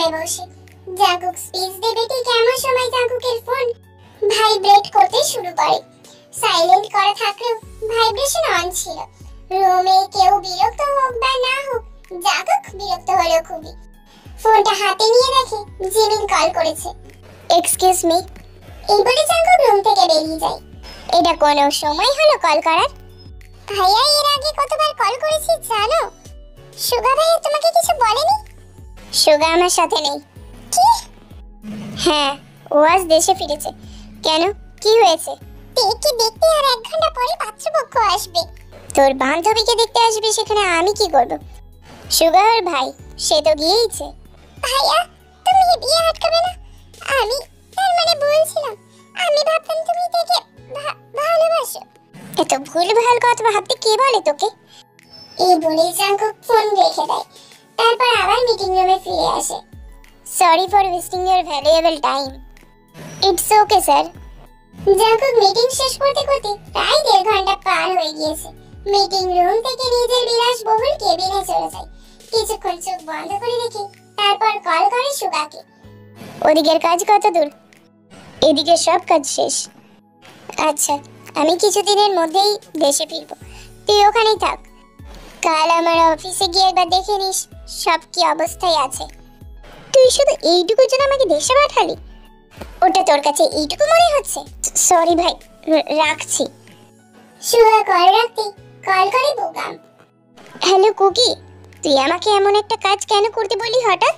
সোফায় বসে Jungkook speech দেবে ঠিক এমন সময় জাঙ্কুকের ফোন ভাইব্রেট করতে শুরু করে। সাইলেন্ট করা থাকলেও ভাইব্রেশন অন ছিল। রুমে কেউ বিরক্ত হোক বা না হোক, জাঙ্কুক বিরক্ত হলো খুবই। ফোনটা হাতে নিয়ে দেখে জিমিন কল করেছে। এক্সকিউজ মি, এই বলে জাঙ্কুক রুম থেকে বেরিয়ে যায়। এটা কোনো সময় হলো কল করার? ভাইয়া এর আগে কতবার কল করেছি জানো? সুগা ভাইয়া তোমাকে কিছু বলেনি? সুগা আমার সাথে নেই। কি? হ্যাঁ, ও আজ দেশে ফিরেছে। কেন, কি হয়েছে? দেখতে দেখতে আর 1 ঘন্টা পরে পাত্রপক্ষ আসবে। তোর বান্ধবীকে দেখতে আসবে, সেখানে আমি কি করব? সুগার ভাই, সে তো গিয়েইছে। ভাইয়া তুমি বিয়ে আটকাবে না? আমি তার মানে বলছিলাম, আমি ভাবতাম তুমি তাকে ভালোবাসো। এত ভুলভাল কথা ভাবতে কে বলে তোকে? এই বলে জাঙ্কুক ফোন রেখে দেয়। তারপর আবার মিটিং রুমে ফিরে আসে। Sorry for wasting your valuable time. It's okay sir. Jungkook meeting শেষ করতে করতে প্রায় 1.5 ঘন্টা পার হয়ে গিয়েছে। মিটিং রুম থেকে নিজের বিলাসবহুল কেবিনে চলে যায়। কিছুক্ষণ চোখ বন্ধ করে রেখে তারপর কল করে সুগাকে। ওদিকের কাজ কত দূর? এদিকে সব কাজ শেষ। আচ্ছা, আমি কিছুদিনের মধ্যেই দেশে ফিরব, তুই ওখানেই থাক। কাল আমার অফিসে গিয়ে একবার দেখে নিস সব কি অবস্থায় আছে। তুই শুধু এইটুকুর জন্য আমাকে দেশে পাঠালি? ওটা তোর কাছে এইটুকু মনে হচ্ছে? সরি ভাই, রাখছি। সুগা কল রাখতে কল করে বোগাম। হ্যালো কুকি, তুই আমাকে এমন একটা কাজ কেন করতে বললি হঠাৎ?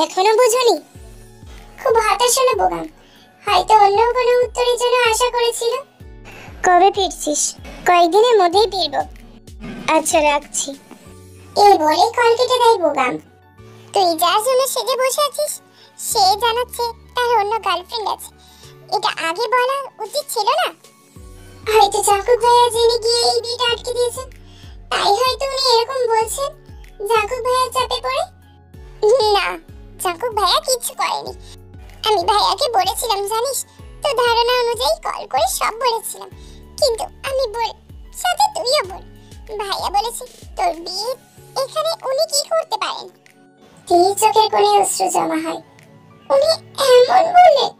এখনো বুঝলি? খুব হতাশ হলো বোগাম। হয়তো অন্য কোনো উত্তরের জন্য আশা করেছিল। কবে ফিরছিস? কয়েকদিনের মধ্যেই ফিরব। আচ্ছা, রাখছি। এই বলে কল কেটে দেয় বোগাম। তুই যার জন্য সেজে বসে আছিস, সে জানাচ্ছে তার অন্য গার্লফ্রেন্ড আছে। এটা আগে বলা উচিত ছিল না? হয়তো জাঙ্কুক ভাইয়া জেনে গিয়ে এই বিয়েটা আটকে দিয়েছেন, তাই হয়তো উনি এরকম বলছেন জাঙ্কুক ভাইয়া চাপে পড়ে। না, জাঙ্কুক ভাইয়া কিছু করেনি। আমি ভাইয়াকে বলেছিলাম জানিস, তো ধারণা অনুযায়ী কল করে সব বলেছিলাম। কিন্তু আমি বল সাথে তুইও বল, ভাইয়া বলেছে তোর বিয়ে এখানে উনি কি করতে পারেন। তিন চোখের কোণে অশ্রু জমা হয়। উনি এমন বললেন?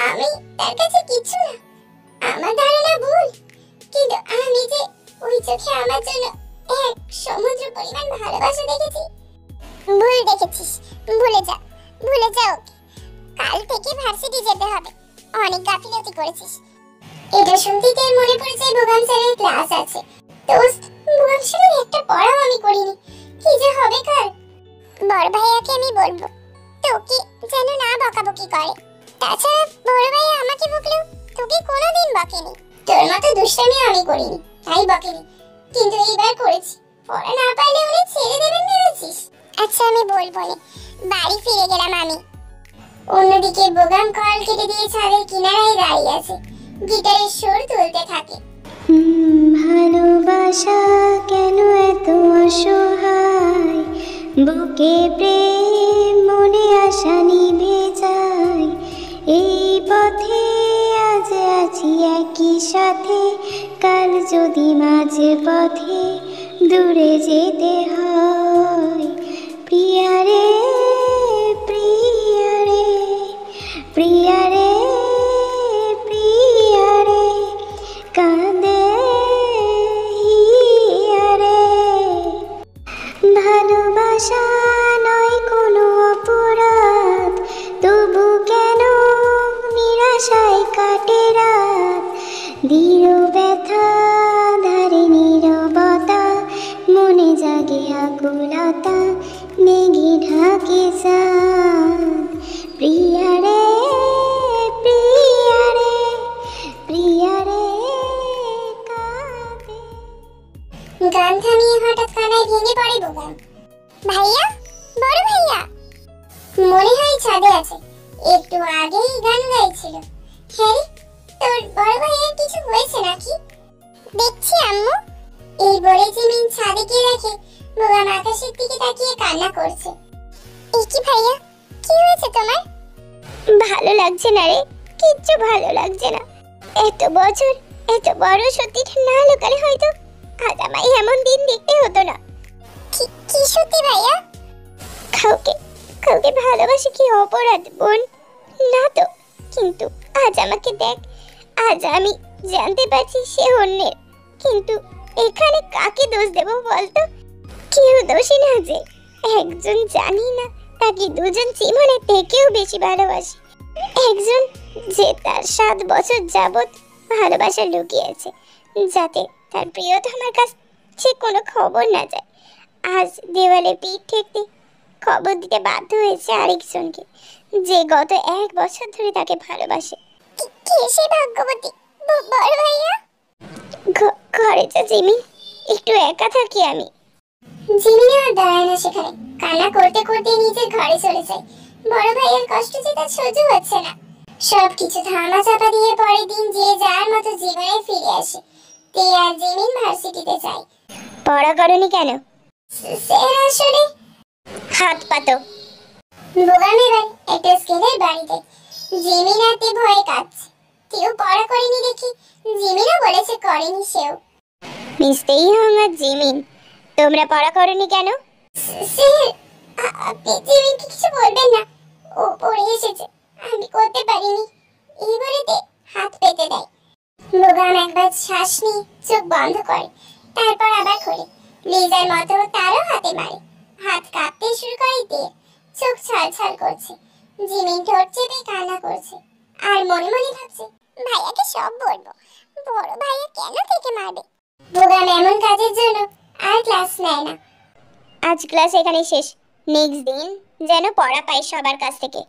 আমি তার কাছে কিছু না, আমার ধারণা ভুল। কিন্তু আমি যে ওই চোখে আমার জন্য এক সমুদ্র পরিমাণ ভালোবাসা দেখেছি। ভুল দেখেছিস, ভুলে যা, ভুলে যা ওকে। কাল থেকে ভার্সিটি যেতে হবে, অনেক গাফিলতি করেছিস। এটা শুনতেই তোর মনে পড়ে যায় বোগাম স্যারের ক্লাস আছে। দোস্ত, বোগাম স্যারের একটা পড়াও আমি করিনি, কি যে হবে কাল। বড় ভাইয়াকে আমি বলবো তোকে যেন না বকাবকি করে। তাছাড়া বড় ভাইয়া আমাকে বকলেও তোকে কোনোদিন বকেনি। তোর মতো দুষ্টামি আমি করিনি, তাই বকেনি। কিন্তু এইবার করেছি, পড়া না পারলে উনি ছেড়ে দেবেন ভেবেছিস? আচ্ছা, আমি বলবো না। বাড়ি ফিরে গেলাম আমি। অন্যদিকে বোগাম কল কেটে দিয়ে ছাদের কিনারায় দাঁড়িয়ে আছে, গিটারের সুর তুলতে থাকে। ভালোবাসা কেন এত অসহায়, বুকে প্রেম মনে আশা নিভে যায়। এই পথে আজ আছি একই সাথে, কাল যদি মাঝে পথে দূরে যেতে হয়। প্রিয়ারে প্রিয়ারে প্রিয়ারে প্রিয়ারে কাঁদে হিয়ারে। ভালোবাসা নয় কোনো অপরাধ, তবু কেন নিরাশায় কাটে রাত। দৃঢ় ব্যথা ধারে নীরবতা, মনে জাগে আকুলতা, মেঘে ঢাকে চাঁদ। প্রিয়ারে প্রিয়ারে প্রিয়ারে কাঁদে। গান থামিয়ে হঠাৎ কান্নায় ভেঙে পড়ে বোগাম। ভাইয়া, বড় ভাইয়া। মনে হয় ছাদে আছে, একটু আগেই গান গাইছিল। হ্যাঁ, তোর বড় ভাইয়ার কিছু হয়েছে নাকি? দেখছি আম্মু। এই বলে জিমিন ছাদে গিয়ে দেখে বোগাম আকাশের দিকে তাকিয়ে কান্না করছে। এই কি ভাইয়া, কি হয়েছে তোমার? ভালো লাগছে না রে, কিচ্ছু ভালো লাগছে না। এত বছর এত বড় সত্যিটা না লুকালে হয়তো আজ আমায় এমন দিন দেখতে হতো না। কি সত্যি ভাইয়া? কাউকে ভালোবাসে কি অপরাধ বোন? না তো, কিন্তু আজ আমাকে দেখ, আজ আমি জানতে পারছি সে অন্যের। কিন্তু এখানে কাকে দোষ দেব বলতো? কেউ দোষী না যে একজন জানি না তাকে দুজন জীবনের থেকেও বেশি ভালোবাসে, একজন যে তার 7 বছর যাবত ভালোবাসা লুকিয়েছে যাতে তার প্রিয়তমার কাছে কোনো খবর না যায়। আজ দেওয়ালে পিঠ ঠেকতে খবর দিতে বাধ্য হয়েছে আরেকজনকে, যে গত 1 বছর ধরে তাকে ভালোবাসে। কে সে ভাগ্যবতী? বড় ভাইয়া? ঘরে যা জিমিন, একটু একা থাকি আমি। জিমিন আর দাঁড়ায় না সেখানে, কান্না করতে করতে নিজের ঘরে চলে যায়। বড় ভাইয়ের কষ্ট যে তার সহ্য হচ্ছে না। সবকিছু ধামা চাপা দিয়ে পরের দিন যে যার মতো জীবনে ফিরে আসে। তে আর জিমিন ভার্সিটিতে যায়। পড়া করনি কেন? স্যার আসলে হাত পাতো। বোগাম এবার একটা স্কেলের বাড়িতে। জিমিন আর তে ভয়ে কাঁদছে। কেউ পড়া করেনি দেখি জিমিনও বলেছে করেনি সেও। মিস্তেই আমার জিমিন, তোমরা পড়া করনি কেন? স্যার আপনি জিমিনকে কিছু বলবেন না, ও পড়ে এসেছে, আমি করতে পারিনি। এই বলেতে হাত পেতে দেয়। বোগাম একবার শ্বাস নিয়ে চোখ বন্ধ করে, তারপর আবার খোলে। লিজার মতো তারও হাতে মারে। হাত কাঁপতে শুরু করে দিয়ে চোখ ছলছল করছে। জিমিন ঠোঁট চেপে কান্না করছে আর মনে মনে ভাবছে ভাইয়াকে সব বলবো, বড় ভাইয়া কেন থেকে মারবে। বোগাম এমন কাজের জন্য আর ক্লাস নেয় না। আজ ক্লাস এখানে শেষ, নেক্সট দিন যেন পড়া পাই সবার কাছ থেকে।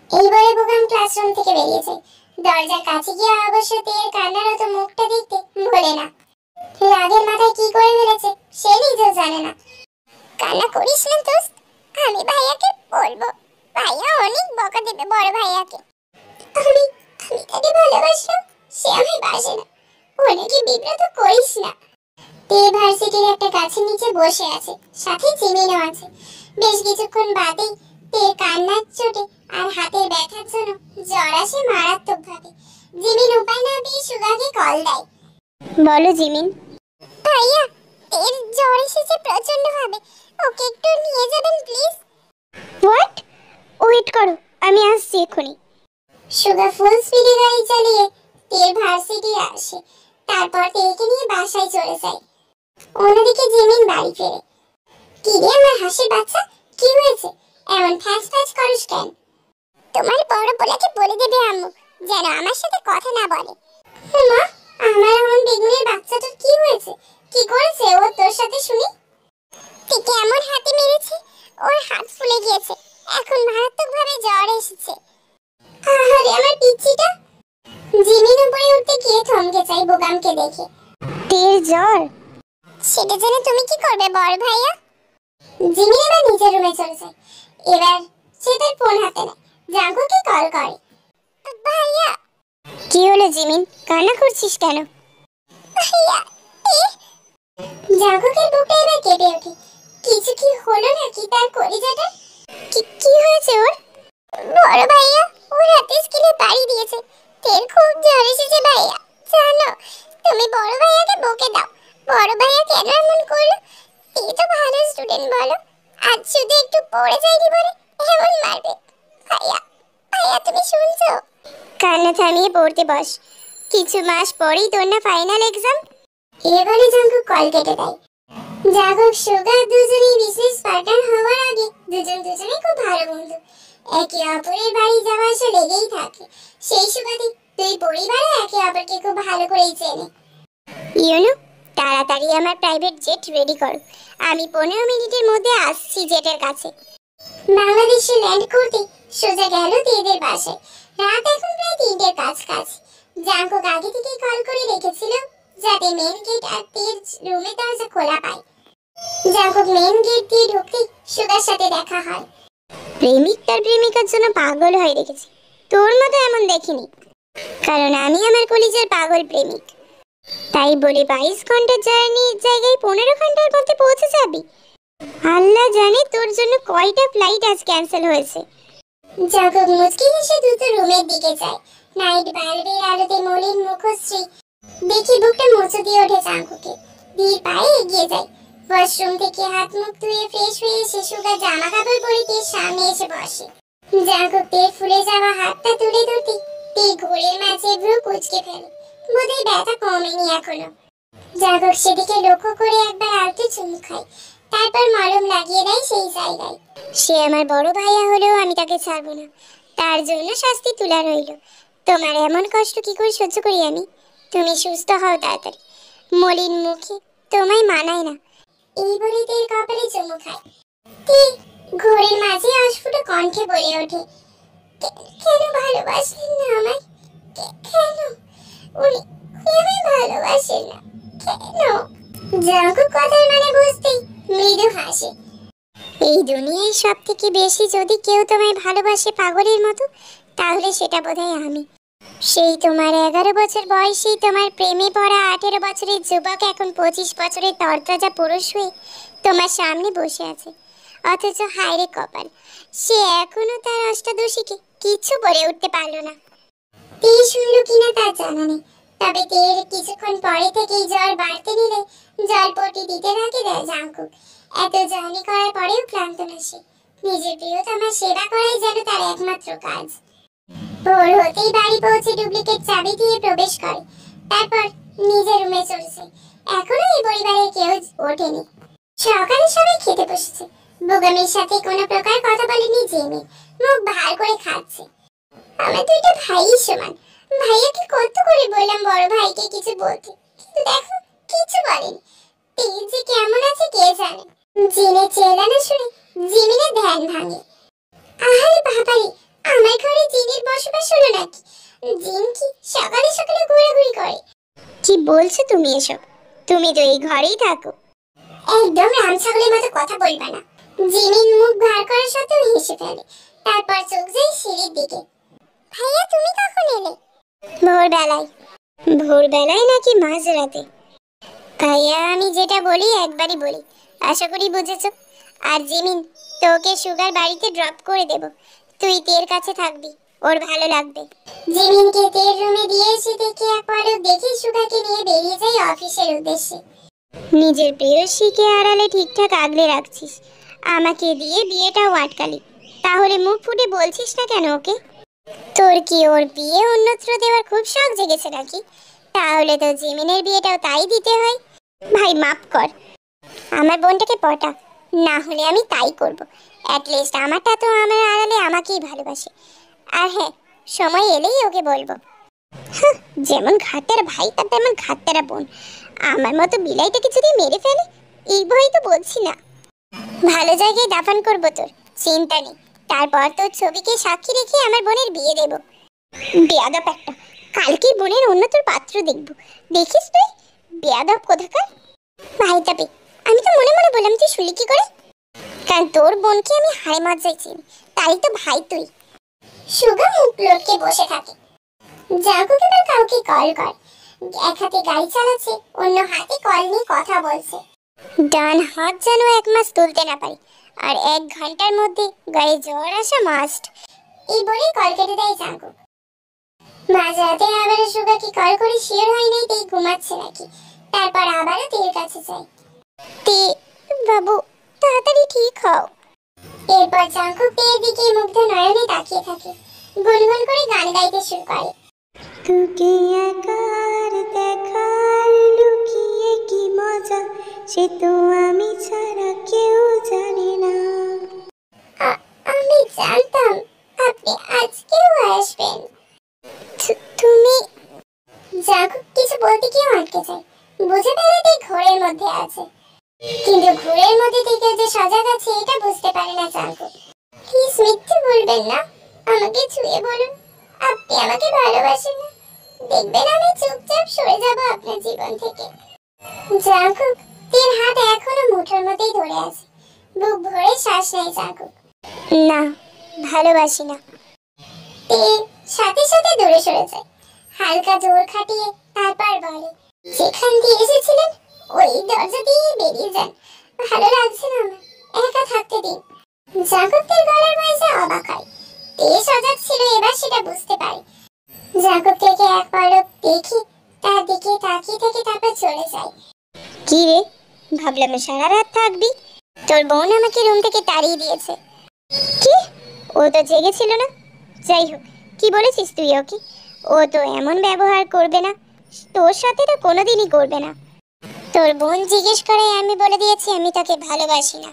এই বলে বোগাম ক্লাসরুম থেকে বেরিয়ে যায়। দরজার কাছে গিয়ে অবশ্য তের কান্নারত মুখটা দেখতে ভোলে না। রাগের মাথায় কি করে ফেলেছে সে নিজেও জানে না। কান্না করিস না দোস্ত, আমি ভাইয়াকে বলবো, ভাইয়া অনেক বকা দেবে বড় ভাইয়াকে। আমি তাকে ভালোবাসলাম, সে আমায় বাসে না, অনেকে বিব্রত করিস না। তে ভার্সিটির একটা গাছের নিচে বসে আছে, সাথে জিমিনও আছে। বেশ কিছুক্ষণ বাদেই তের কান্নার চোটে আর হাতের ব্যথার জন্য জ্বর আসে মারাত্মকভাবে। জিমিন উপায় না পেয়ে সুগাকে কল দেয়। বলো জিমিন। ভাইয়া এর জ্বর এসেছে প্রচন্ড ভাবে, ওকে একটু নিয়ে যাবেন প্লিজ। হোয়াট? ওয়েট করো, আমি আসছি এক্ষুনি। সুগা ফুল স্পিডে গাড়ি চালিয়ে তের ভার্সিটি আসে, তারপর তেকে নিয়ে বাসায় চলে যায়। অন্যদিকে জিমিন বাড়ি ফেরে। কি রে আমার হাসির বাচ্চা, কি হয়েছে? এমন ফ্যাস ফ্যাস করিস কেন? তোমার বড় পোলাকে বলে দেবে আম্মু যেন আমার সাথে কথা না বলে। মা, আমার এমন বেগুনের বাচ্চাটার কি হয়েছে? কি করেছে ও তোর সাথে শুনি? তুই এমন হাতে মেরেছে, ওর হাত ফুলে গিয়েছে, এখন মারাত্মকভাবে জ্বর এসেছে। আরে আমার পিচ্চিটা। জিমিন উপরে উঠতে গিয়ে থমকে যায় বোগামকে দেখে। তের জ্বর? সেটা জেনে তুমি কি করবে বড় ভাইয়া? জিমিন এবার নিজের রুমে চলে যায়। এবার সে তার ফোন হাতে নেয়, জাঙ্কুকে কল করে। ভাইয়া। কি হলো জিমিন, কান্না করছিস কেন? ভাইয়া জাঙ্কুকের বুকটা এবার কেঁপে ওঠে। কিছু কি হলো নাকি তার কলিজাটা? কি হয়েছে ওর? বড় ভাইয়া ওর হাতে স্কিনে বাড়ি দিয়েছে, তের খুব জ্বর এসেছে ভাইয়া। জানো তুমি বড় ভাইয়াকে বকে দাও, বড় ভাইয়া কেন এমন করলো? এই তো ভালো স্টুডেন্ট বলো, আজ শুধু একটু পড়ে যায়নি বলে এমন মারবে। ভাইয়া ভাইয়া তুমি শুনছো? কান্না থামিয়ে পড়তে বস, কিছু মাস পরেই তোর না ফাইনাল এক্সাম। এবারে জাঙ্কুক কল কেটে দেয়। জাঙ্কুক সুগা দুজনেই বিশেষ পার্টনার হওয়ার আগে দুজনেই খুব ভালো বন্ধু। একে অপরের বাড়ি যাওয়া আসা লেগেই থাকে। সেই সুবাদে দুই পরিবারও একে অপরকে খুব ভালো করেই চেনে। ইউনো, তাড়াতাড়ি আমার প্রাইভেট জেট রেডি করো, আমি 15 মিনিটের মধ্যে আসছি জেটের কাছে। বাংলাদেশে ল্যান্ড করতে সোজা গেল তেদের বাসায়। রাত এখন প্রায় 3টের কাছাকাছি। জাঙ্কুক আগে থেকেই কল করে রেখেছিল যাতে মেন গেট আর তের রুমের দরজা খোলা পায়। জাঙ্কুক মেন গেট দিয়ে ঢুকতেই সুগার সাথে দেখা হয়। প্রেমিক তার প্রেমিকার জন্য পাগল হয়ে রেখেছে, তোর মতো এমন দেখিনি, কারণ আমি আমার কলিজার পাগল প্রেমিক। তাই বলে 22 ঘন্টার জার্নির জায়গায় 15 ঘন্টার মধ্যে পৌঁছে যাবি? আল্লাহ জানে তোর জন্য কয়টা ফ্লাইট আজ ক্যান্সেল হয়েছে। জাঙ্কুক মুচকি হেসে দ্রুত রুমের দিকে যায়। নাইট বাল্বের আলোতে মলিন মুখশ্রী দেখে বুকটা মুচু দিয়ে ওঠে জাঙ্কুকে। ধীর পায়ে এগিয়ে যায়। ওয়াশরুম থেকে হাত মুখ ধুয়ে ফ্রেশ হয়ে এসে সুগা জামা কাপড় পরে তের সামনে এসে বসে। জাঙ্কুক তের ফুলে যাওয়া হাতটা তুলে ধরতে তে ঘোরের মাঝে ভ্রু কুঁচকে ফেলে। বোধহয় ব্যথা কমেনি এখনো। জাঙ্কুক সেদিকে লক্ষ্য করে একবার আলতো চুমু খায়, তারপর মলম লাগিয়ে দেয় সেই জায়গায়। সে আমার বড় ভাইয়া হলেও আমি তাকে ছাড়বো না, তার জন্য শাস্তি তোলা রইল। তোমার এমন কষ্ট কি করে সহ্য করি আমি? তুমি সুস্থ হও তাড়াতাড়ি, মলিন মুখে তোমায় মানায় না। এই বলে তের কপালে চুমু খায়। তে ঘোরের মাঝে অস্ফুট কণ্ঠে বলে ওঠে, কেন ভালোবাসলেন না আমায়? কেন উনি আমায় ভালোবাসেন না কেন? জাঙ্কুক কথার মানে বুঝতেই মৃদু হাসে। এই দুনিয়ায় সব থেকে বেশি যদি কেউ তোমায় ভালোবাসে পাগলের মতো, তাহলে সেটা বোধহয় আমি। সেই তোমার 11 বছর বয়সী তোমার প্রেমে পড়া 18 বছরের যুবক এখন 25 বছরের তরতাজা পুরুষ হয়ে তোমার সামনে বসে আছে। অথচ হায়রে কপাল, সে এখনো তার অষ্টাদশীকে কিছু বলে উঠতে পারলো না। তে শুনল কিনা তার জানা নেই, তবে তের কিছুক্ষণ পরে থেকেই জ্বর বাড়তে নিলে জলপটি দিতে থাকে জাঙ্কুক। এত জার্নি করার পরেও ক্লান্ত না সে। নিজের প্রিয়তমার সেবা করাই যেন তার একমাত্র কাজ। ভোর হতেই বাড়ি পৌঁছে ডুপ্লিকেট চাবি দিয়ে প্রবেশ করে, তারপর নিজের রুমে চলেছে। এখনো এই পরিবারের কেউ ওঠেনি। সকালে সবাই খেতে বসেছে। বোগামির সাথে কোনো প্রকার কথা বলেনি জিমি, মুখ ভার করে খাচ্ছে। আমার দুইটা ভাই সমান, ভাইয়াকে কত করে বললাম বড় ভাইকে কিছু বলতে, কিন্তু দেখো কিছু বলেনি। তেজ যে কেমন আছে কে জানে। জিনে চেলানো শুনে জিমিনের ধ্যান ভাঙে। আহারে বাবারে, আমার ঘরে জিনের বসবাস হলো নাকি? জিন কি সকালে সকালে ঘোরাঘুরি করে? কি বলছো তুমি এসব? তুমি তো এই ঘরেই থাকো। একদম রাম ছাগলের মতো কথা বলবা না। জিমিন মুখ ভার করার সত্ত্বেও হেসে ফেলে, তারপর চোখ যায় সিঁড়ির দিকে। ভাইয়া তুমি কখন এলে? ভোরবেলায়। ভোরবেলায় নাকি মাঝরাতে? ভাইয়া আমি যেটা বলি একবারই বলি, আশা করি বুঝেছো। আর জিমিন, তোকে সুগার বাড়িতে ড্রপ করে দেব, তুই তের কাছে থাকবি, ওর ভালো লাগবে। জিমিনকে তের রুমে দিয়ে এসে দেখে এক পলক দেখে সুগাকে নিয়ে বেরিয়ে যায় অফিসের উদ্দেশ্যে। নিজের প্রেয়সীকে আড়ালে ঠিকঠাক আগলে রাখছিস, আমাকে দিয়ে বিয়েটাও আটকালি, তাহলে মুখ ফুটে বলছিস না কেন ওকে? তোর কি ওর বিয়ে অন্যত্র দেওয়ার খুব শখ জেগেছে নাকি? তাহলে তো জিমিনের বিয়েটাও তাই দিতে হয়। ভাই মাফ কর, আমার বোনটাকে পটা, না হলে আমি তাই করব। অ্যাটলিস্ট আমারটা তো আমার আড়ালে আমাকেই ভালোবাসে। আর হ্যাঁ, সময় এলেই ওকে বলবো। যেমন ঘাটের ভাই তার তেমন ঘাটের বোন। আমার মতো বিলাইটাকে যদি মেরে ফেলে, এই ভয় তো বলছি না। ভালো জায়গায় দাফন করবো তোর, চিন্তা নেই। তারপর তোর ছবিকে সাক্ষী রেখে আমার বোনের বিয়ে দেব। বেয়াদব একটা, কালকে বোনের অন্য তোর পাত্র দেখব, দেখিস তুই। বেয়াদব কোথাকার ভাই তাপে। আমি তো মনে মনে বললাম, তুই শুনলি কি করে? কারণ তোর বোনকে আমি হাড়ে মাঝাই চিনি, তাই তো ভাই তুই। সুগা মুখ লটকে বসে থাকে। জাঙ্কুক এবার কাউকে কল করে। এক হাতে গাড়ি চালাচ্ছে, অন্য হাতে কল নিয়ে কথা বলছে। ডান হাত যেন 1 মাস তুলতে না পারি, আর 1 ঘন্টার মধ্যে গায়ে জ্বর আসা মাস্ট। এই বলে কল কেটে দেয় জাঙ্কুক। মাঝরাতে আবারও সুগাকে কল করে শিওর হয় নাই তেই ঘুমাচ্ছে নাকি। তারপর আবারও তের কাছে যায়। তে বাবু, তাড়াতাড়ি ঠিক হও। এরপর জাঙ্কুক তের দিকে মুগ্ধ নয়নে তাকিয়ে থাকে, গুনগুন করে গান গাইতে শুরু করে। তোকে একার দেখার লুকিয়ে কি মজা, সে তো আমি ছাড়া কেউ জানে না। আমি জানতাম আপনি আজকেও আসবেন। তুমি। জাঙ্কুক কিছু বলতে গিয়ে আটকে যায়। বুঝে ফেলে ঘোরের মধ্যে আছে, কিন্তু ঘোরের মধ্যে থেকে যে সজাগ আছে এটা বুঝতে পারে না জাঙ্কুক। প্লিজ মিথ্যে বলবেন না, আমাকে ছুঁয়ে বলুন আপনি আমাকে ভালোবাসেন না। দেখবেন আমি চুপচাপ সরে যাব আপনার জীবন থেকে। জাঙ্কুক তের হাত এখনো মুঠোর মধ্যেই ধরে আছে। বুক ভরে শ্বাস নেয় জাঙ্কুক। না, ভালোবাসি না। তে সাথে সাথে দূরে সরে যায়, হালকা জোর খাটিয়ে। তারপর বলে, যেখান দিয়ে এসেছিলেন ওই দরজা দিয়ে বেরিয়ে যান, ভালো লাগছে না আমার, একা থাকতে দিন। জাঙ্কুকের গলার ভয়েসে অবাক হয়। তে সজাগ ছিল, এবার সেটা বুঝতে পারে। জাঙ্কুক থেকে এক পলক দেখি তার দিকে তাকিয়ে থেকে তারপর চলে যায়। কি রে, ভাবলাম সারা রাত থাকবি। তোর বোন আমাকে রুম থেকে তাড়িয়ে দিয়েছে। কি? ও তো জেগেছিল না? যাই হোক, কি বলেছিস তুই ওকে? ও তো এমন ব্যবহার করবে না, তোর সাথে তো কোনোদিনই করবে না। তোর বোন জিজ্ঞেস করে আমি বলে দিয়েছি আমি তাকে ভালোবাসি না।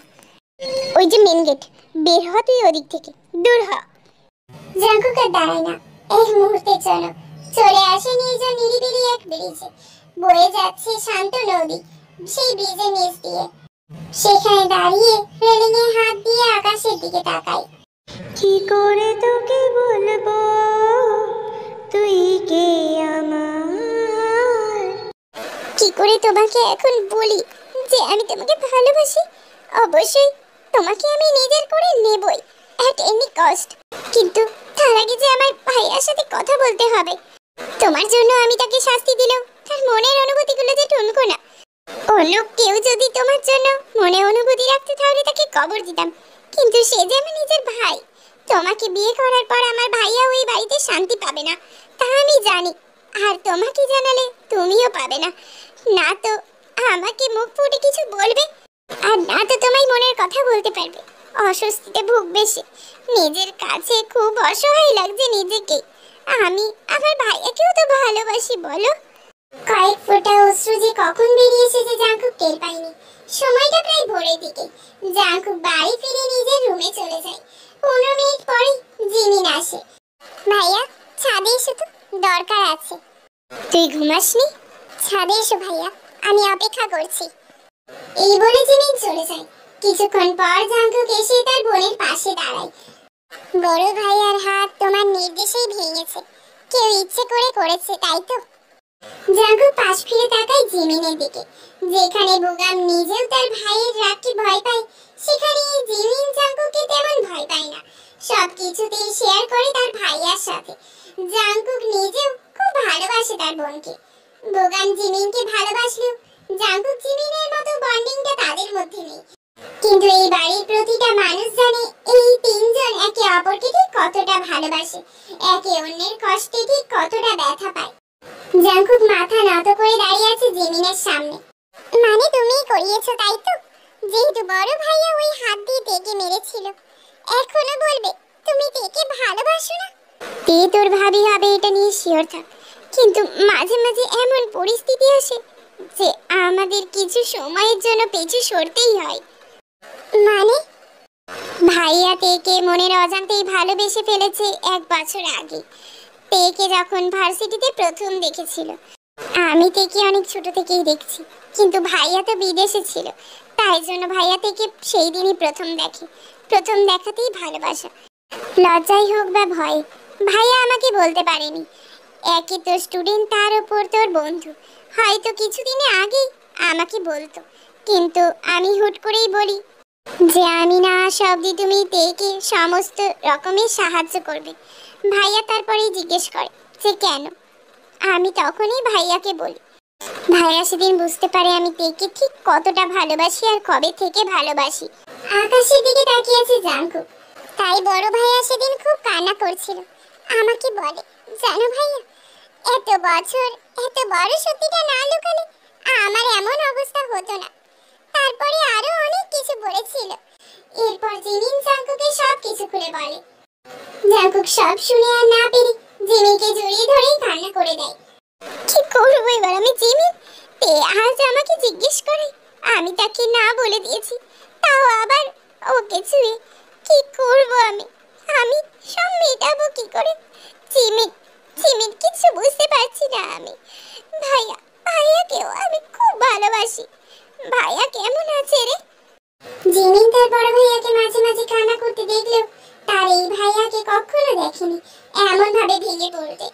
ওই যে মেন গেট, বের হ তুই ওদিক থেকে, দূর হ। জাঙ্কুক আর দাঁড়ায় না, এই মুহূর্তের জন্য চলে আসে নির্জন নিরিবিলি এক ব্রিজে। বয়ে যাচ্ছে শান্ত নদী সেই ব্রিজের নিচ দিয়ে। সেখানে দাঁড়িয়ে রেলিং এ হাত দিয়ে আকাশের দিকে তাকায়। কি করে তোকে বলবো তুই কে আমার? কি করে তোমাকে এখন বলি যে আমি তোমাকে ভালোবাসি? অবশ্যই তোমাকে আমি নিজের করে নেবই, অ্যাট এনি কস্ট। কিন্তু তার আগে যে আমার ভাইয়ার সাথে কথা বলতে হবে। তোমার জন্য আমি তাকে শাস্তি দিলেও তার মনের অনুভূতিগুলো যে টুনকো না। অন্য কেউ যদি তোমার জন্য মনে অনুভূতি রাখতে তাহলে তাকে কবর দিতাম, কিন্তু সে যে আমার নিজের ভাই। তোমাকে বিয়ে করার পর আমার ভাইয়া ওই বাড়িতে শান্তি পাবে না, তা আমি জানি। আর তোমাকে জানালে তুমিও পাবে না। না তো আমাকে মুখ ফুটে কিছু বলবে, আর না তো তোমায় মনের কথা বলতে পারবে। অস্বস্তিতে ভুগবে সে। নিজের কাছে খুব অসহায় লাগছে নিজেকে। আমি আমার ভাইয়াকেও তো ভালোবাসি, বলো। কয়েক ফোঁটা অশ্রু যে কখন বেরিয়ে এসেছে জাঙ্কুক টের পায়নি। সময়টা প্রায় ভোরের দিকে। জাঙ্কুক বাড়ি ফিরে নিজের রুমে চলে যায়। 15 মিনিট পরে জিমিন আসে। ভাইয়া, ছাদে এসো তো, দরকার আছে। তুই ঘুমাসনি? ছাদে এসো ভাইয়া, আমি অপেক্ষা করছি। এই বলে জিমিন চলে যায়। কিছুক্ষণ পর জাঙ্কুক এসে তার বোনের পাশে দাঁড়ায়। বড় ভাইয়ার হাত তোমার নির্দেশেই ভেঙেছে। কেউ ইচ্ছে করে করেছে, তাই তো? জাঙ্কুক পাশ ফিরে তাকায় জিমিনের দিকে। যেখানে বুগাম নিজেও তার ভাইয়ের রাগকে ভয় পায়, সেখানে জিমিন জাঙ্কুককে তেমন ভয় পায় না। সবকিছুতেই শেয়ার করে তার ভাইয়ার সাথে। জাঙ্কুক নিজেও খুব ভালোবাসে তার বোনকে। বুগাম জিমিনকে ভালোবাসলেও জাঙ্কুক জিমিনের মতো বন্ডিংটা তাদের মধ্যে নেই। কিন্তু এই বাড়ির প্রতিটা মানুষ জানে এই তিনজন একে অপরকে ঠিক কতটা ভালোবাসে, একে অন্যের কষ্টে ঠিক কতটা ব্যথা পায়। জাঙ্কুক মাথা নত করে দাঁড়িয়ে আছে জিমিনের সামনে। মানে তুমিই করিয়েছো, তাই তো? যেহেতু বড় ভাইয়া ওই হাত দিয়ে তেকে মেরেছিল, এখনো বলবে তুমি তেকে ভালোবাসো না? তে তোর ভাবি হবে এটা নিয়ে শিওর থাক। কিন্তু মাঝে মাঝে এমন পরিস্থিতি আসে যে আমাদের কিছু সময়ের জন্য পিছু সরতেই হয়। মানে? ভাইয়া তেকে মনের অজান্তেই ভালোবেসে ফেলেছে 1 বছর আগে। তেকে যখন ভার্সিটিতে প্রথম দেখেছিল। আমি তেকে অনেক ছোট থেকেই দেখছি, কিন্তু ভাইয়া তো বিদেশে ছিল, তাই জন্য ভাইয়া তেকে সেই দিনই প্রথম দেখে। প্রথম দেখাতেই ভালোবাসা, লজ্জাই হোক বা ভয়। ভাইয়া আমাকে বলতে পারেনি। একই তো স্টুডেন্ট, তার উপর তোর বন্ধু, হয়তো কিছুদিনে আগেই আমাকে বলতো, কিন্তু আমি হুট করেই বলি যে আমি না আসা অবধি তুমি তেকে সমস্ত রকমের সাহায্য করবে। ভাইয়া তারপরেই জিজ্ঞেস করে যে কেন। আমি তখনই ভাইয়াকে বলি। ভাইয়া সেদিন বুঝতে পারে আমি তেকে ঠিক কতটা ভালোবাসি আর কবে থেকে ভালোবাসি। আকাশের দিকে তাকিয়ে আছে জাঙ্কুক। তাই বড় ভাইয়া সেদিন খুব কান্না করছিল। আমাকে বলে, জানো ভাইয়া, এত বছর এত বড় সত্যিটা না লুকালে আমার এমন অবস্থা হতো না। তারপরে আরো অনেক কিছু বলেছিল। এরপর জিমিন জাঙ্কুকে সব কিছু খুলে বলে। জাঙ্কুক সব শুনে আর না পেরে জিমিনকে জড়িয়ে ধরেই কান্না করে দেয়। কি করবো এবার আমি জিমিন? তে আজ আমাকে জিজ্ঞেস করে, আমি তাকে না বলে দিয়েছি, তাও আবার ওকে ছুঁয়ে। কি করবো আমি? আমি সব মেটাবো কি করে? জিমিন জিমিন কিছু বুঝতে পারছি না আমি। ভাইয়াকেও আমি খুব ভালোবাসি। ভাইয়া কেমন আছে রে? জিমিন তার বড় ভাইয়াকে মাঝে মাঝে কান্না করতে দেখলেও তার এই ভাইয়াকে কখনো দেখেনি এমন ভাবে ভেঙে পড়তে।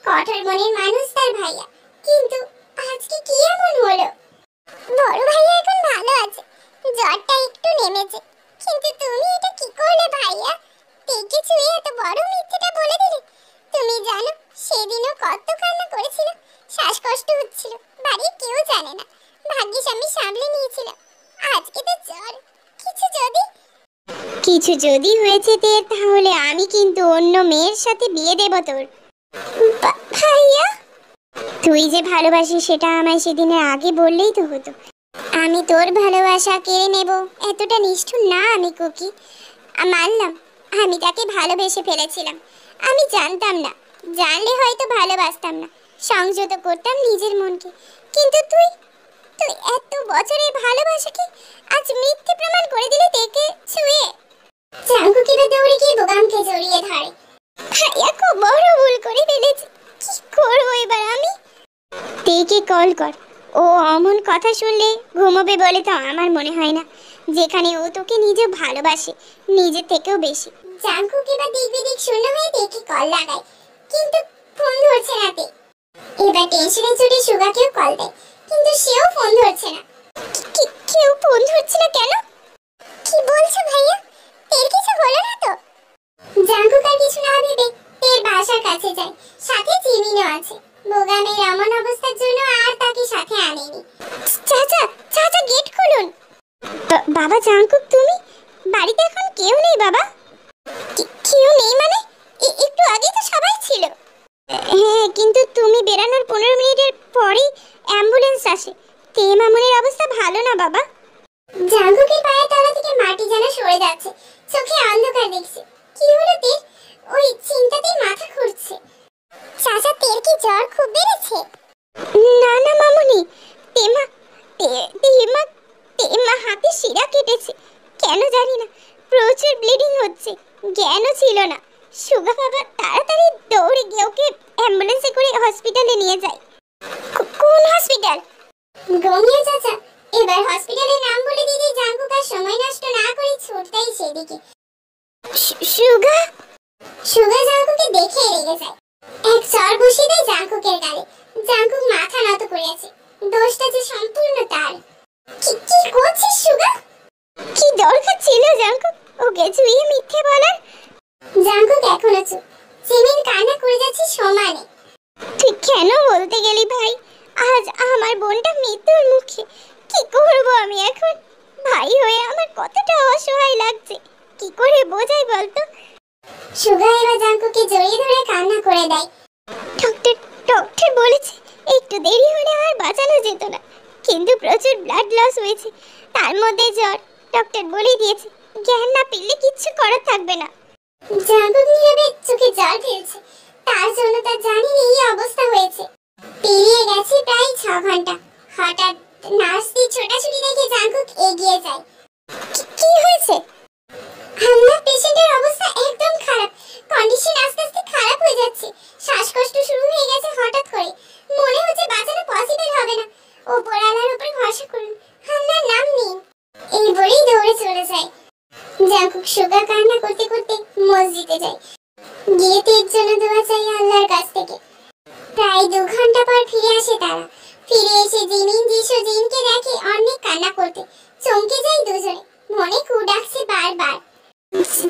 কঠোর মনের মানুষ তার ভাইয়া, কিন্তু আজকে কি এমন হলো? বড় ভাইয়া এখন ভালো আছে, জ্বরটা একটু নেমেছে। কিন্তু তুমি এটা কি করলে ভাইয়া? তেকে ছুঁয়ে এত বড় মিথ্যেটা বলে দিলে। তুমি জানো সেদিনও কত কান্না করেছিল, শ্বাসকষ্ট হচ্ছিল, বাড়ির কেউ জানে না। ভাগ্যিস আমি সামলে নিয়েছিলাম। আজকে তো জ্বর। কিছু যদি হয়েছে তে, তাহলে আমি কিন্তু অন্য মেয়ের সাথে বিয়ে দেব তোর। ভাইয়া, তুই যে ভালোবাসিস সেটা আমায় সেদিনের আগে বললেই তো হতো। আমি তোর ভালোবাসা কেড়ে নেব এতটা নিষ্ঠুর না আমি কুকি। মানলাম আমি তাকে ভালোবেসে ফেলেছিলাম, আমি জানতাম না, জানলে হয়তো ভালোবাসতাম না, সংযত করতাম নিজের মনকে। কিন্তু তুই তুই এত বছরের ভালোবাসাকে আজ মিথ্যে প্রমাণ করে দিলি তেকে ছুঁয়ে। জাঙ্কুক এবার দৌড়ে গিয়ে বোগামকে জড়িয়ে ধরে। ভাইয়া খুব বড় ভুল করে ফেলেছি, কি করবো এবার আমি? তেকে কল কর, ও অমন কথা শুনলে ঘুমোবে বলে তো আমার মনে হয় না, যেখানে ও তোকে নিজে ভালোবাসে নিজের থেকেও বেশি। জাঙ্কুক এবার দিক বিদিক শূন্য হয়ে তেকে কল লাগায়, কিন্তু ফোন ধরছে না তে। এবার টেনশনে চড়ে সুগাকেও কল দেয়, কিন্তু সেও ফোন ধরছে না। কেউ ফোন ধরছে না কেন? কি বলছো ভাইয়া? তের কিছু হলো না তো? জাঙ্কুক আর কিছু না ভেবে তের বাসার কাছে যায়, সাথে জিমিনও আছে। বোগামের এমন অবস্থার জন্য আর তাকে সাথে আনেনি। চাচা চাচা গেট খুলুন। বাবা জাঙ্কুক তুমি? বাড়িতে এখন কেউ নেই বাবা। কেউ নেই মানে? একটু আগে তো সবাই ছিল। হ্যাঁ, কিন্তু তুমি বেরানোর 15 মিনিটের পরেই অ্যাম্বুলেন্স আসে। তে মামুনের অবস্থা ভালো না বাবা। জাঙ্কুকের পায়ের তলা থেকে মাটি যেন সরে যাচ্ছে, চোখে অন্ধকার দেখছে। কি হলো তের? ওই চিন্তাতে মাথা ঘুরছে। চাচা তের কি জ্বর খুব বেড়েছে? না না মামুনি, তেমা তেমা তেমা হাতে শিরা কেটেছে, কেন জানি না, প্রচুর ব্লিডিং হচ্ছে, জ্ঞানও ছিল না। সুগা বাবা তাড়াতাড়ি দৌড়ে গিয়ে ওকে অ্যাম্বুলেন্সে করে হসপিটালে নিয়ে যায়। কোন হসপিটাল? গমিয়া চাচা এবার হসপিটালের নাম বলে দিতে জাঙ্কুক আর সময় নষ্ট না করে ছুটতেই সেদিকে। সুগা সুগা জাঙ্কুকে দেখে রেগে যায়, এক চর বসিয়ে দেয় জাঙ্কুকের গালে। জাঙ্কুক মাথা নত করে আছে, দোষটা যে সম্পূর্ণ তার। কি করছিস সুগা? কি দরকার ছিল জাঙ্কুক ওকে ছুঁয়ে মিথ্যে বলার? জাঙ্কুক এখনো চুপ, জিমিন কান্না করে যাচ্ছে সমানে। তুই কেন বলতে গেলি ভাই? আজ আমার বোনটা মৃত্যুর মুখে, কি করব আমি এখন? ভাই হয়ে আমার কতটা অসহায় লাগছে, কি করে বোঝাই বলতো? সুগা এবার জাঙ্কুকে জড়িয়ে ধরে কান্না করে দেয়। ডক্টর বলেছে একটু দেরি হলে আর বাঁচানো যেত না, কিন্তু প্রচুর ব্লাড লস হয়েছে, তার মধ্যে জ্বর। ডক্টর বলে দিয়েছে জ্ঞান না পেলে কিচ্ছু করার থাকবে না। জাঙ্কুক নীরবে চোখে জল ফেলছে, তার জন্য তার জানি এই অবস্থা হয়েছে। পেরিয়ে গেছে প্রায় 6 ঘন্টা। হঠাৎ নার্সদের ছোটাছুটি দেখে জাঙ্কুক এগিয়ে যায়। কি হয়েছে? হামলা পেশেন্টের অবস্থা একদম খারাপ, কন্ডিশন আস্তে আস্তে খারাপ হয়ে যাচ্ছে, শ্বাসকষ্ট শুরু হয়ে গেছে হঠাৎ করে, মনে হচ্ছে বাঁচানো পসিবল হবে না। ওপরওয়ালার উপর ভরসা করুন, হামলার নাম নিন। এই বলেই দৌড়ে চলে যায়। জাঙ্কুক সুগা কান্না করতে করতে মসজিদে যায়, গিয়ে তের জন্য দোয়া চাই আল্লাহর কাছ থেকে। প্রায় 2 ঘন্টা পর ফিরে আসে তারা। ফিরে এসে জিমিন জিসু জিনকে দেখে অনেক কান্না করতে, চমকে যায় দুজনে, মনে কু ডাকছে বারবার।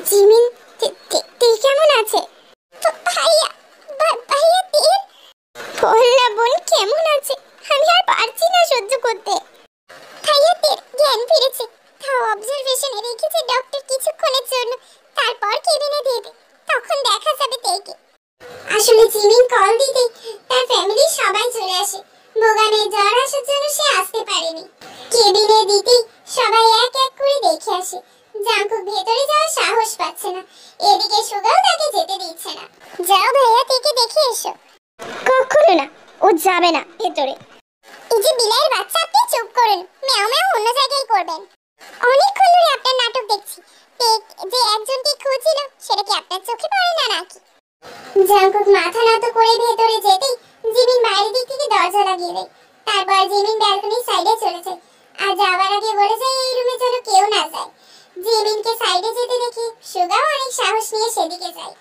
জিমিন তে কেমন আছে? ভাইয়া ভাইয়া তের বললা বোন কেমন আছে? আমি আর পারছি না সহ্য করতে। ভাইয়া তের জ্ঞান ফিরেছে, তাও অবজারভেশনে রেখেছে ডক্টর কিছুক্ষণের জন্য, তারপর কেবিনে দেবে, তখন দেখা যাবে তেকে। আসলে জিমিন কল দিতে তার ফ্যামিলির সবাই চলে আসে, বোগামের জ্বর আসার জন্য সে আসতে পারেনি। কেবিনে দিতেই সবাই এক এক করে দেখে আসে। জাঙ্কুক ভেতরে যাওয়ার সাহস পাচ্ছে না, এদিকে সুগাও তাকে যেতে দিচ্ছে না। যাও ভাইয়া তেকে দেখে এসো। কখনো না, ও যাবে না ভেতরে। এই যে বিলাইয়ের বাচ্চা, আপনি চুপ করুন, ম্যাও ম্যাও অন্য জায়গায় করবেন। অনেকক্ষণ ধরে আপনার নাটক দেখছি, তেক যে একজনকে খুঁজছিল সেটা কি আপনার চোখে পড়ে না নাকি? জাঙ্কুক মাথা নত করে ভেতরে যেতেই জিমিন বাইরের দিক থেকে দরজা লাগিয়ে দেয়। তারপর জিমিন ব্যালকনির সাইডে চলে যায়, আর যাওয়ার আগে বলে যায় এই রুমে যেন কেউ না যায়। জিমিনকে সাইডে যেতে দেখে সুগাও অনেক সাহস নিয়ে সেদিকে যায়।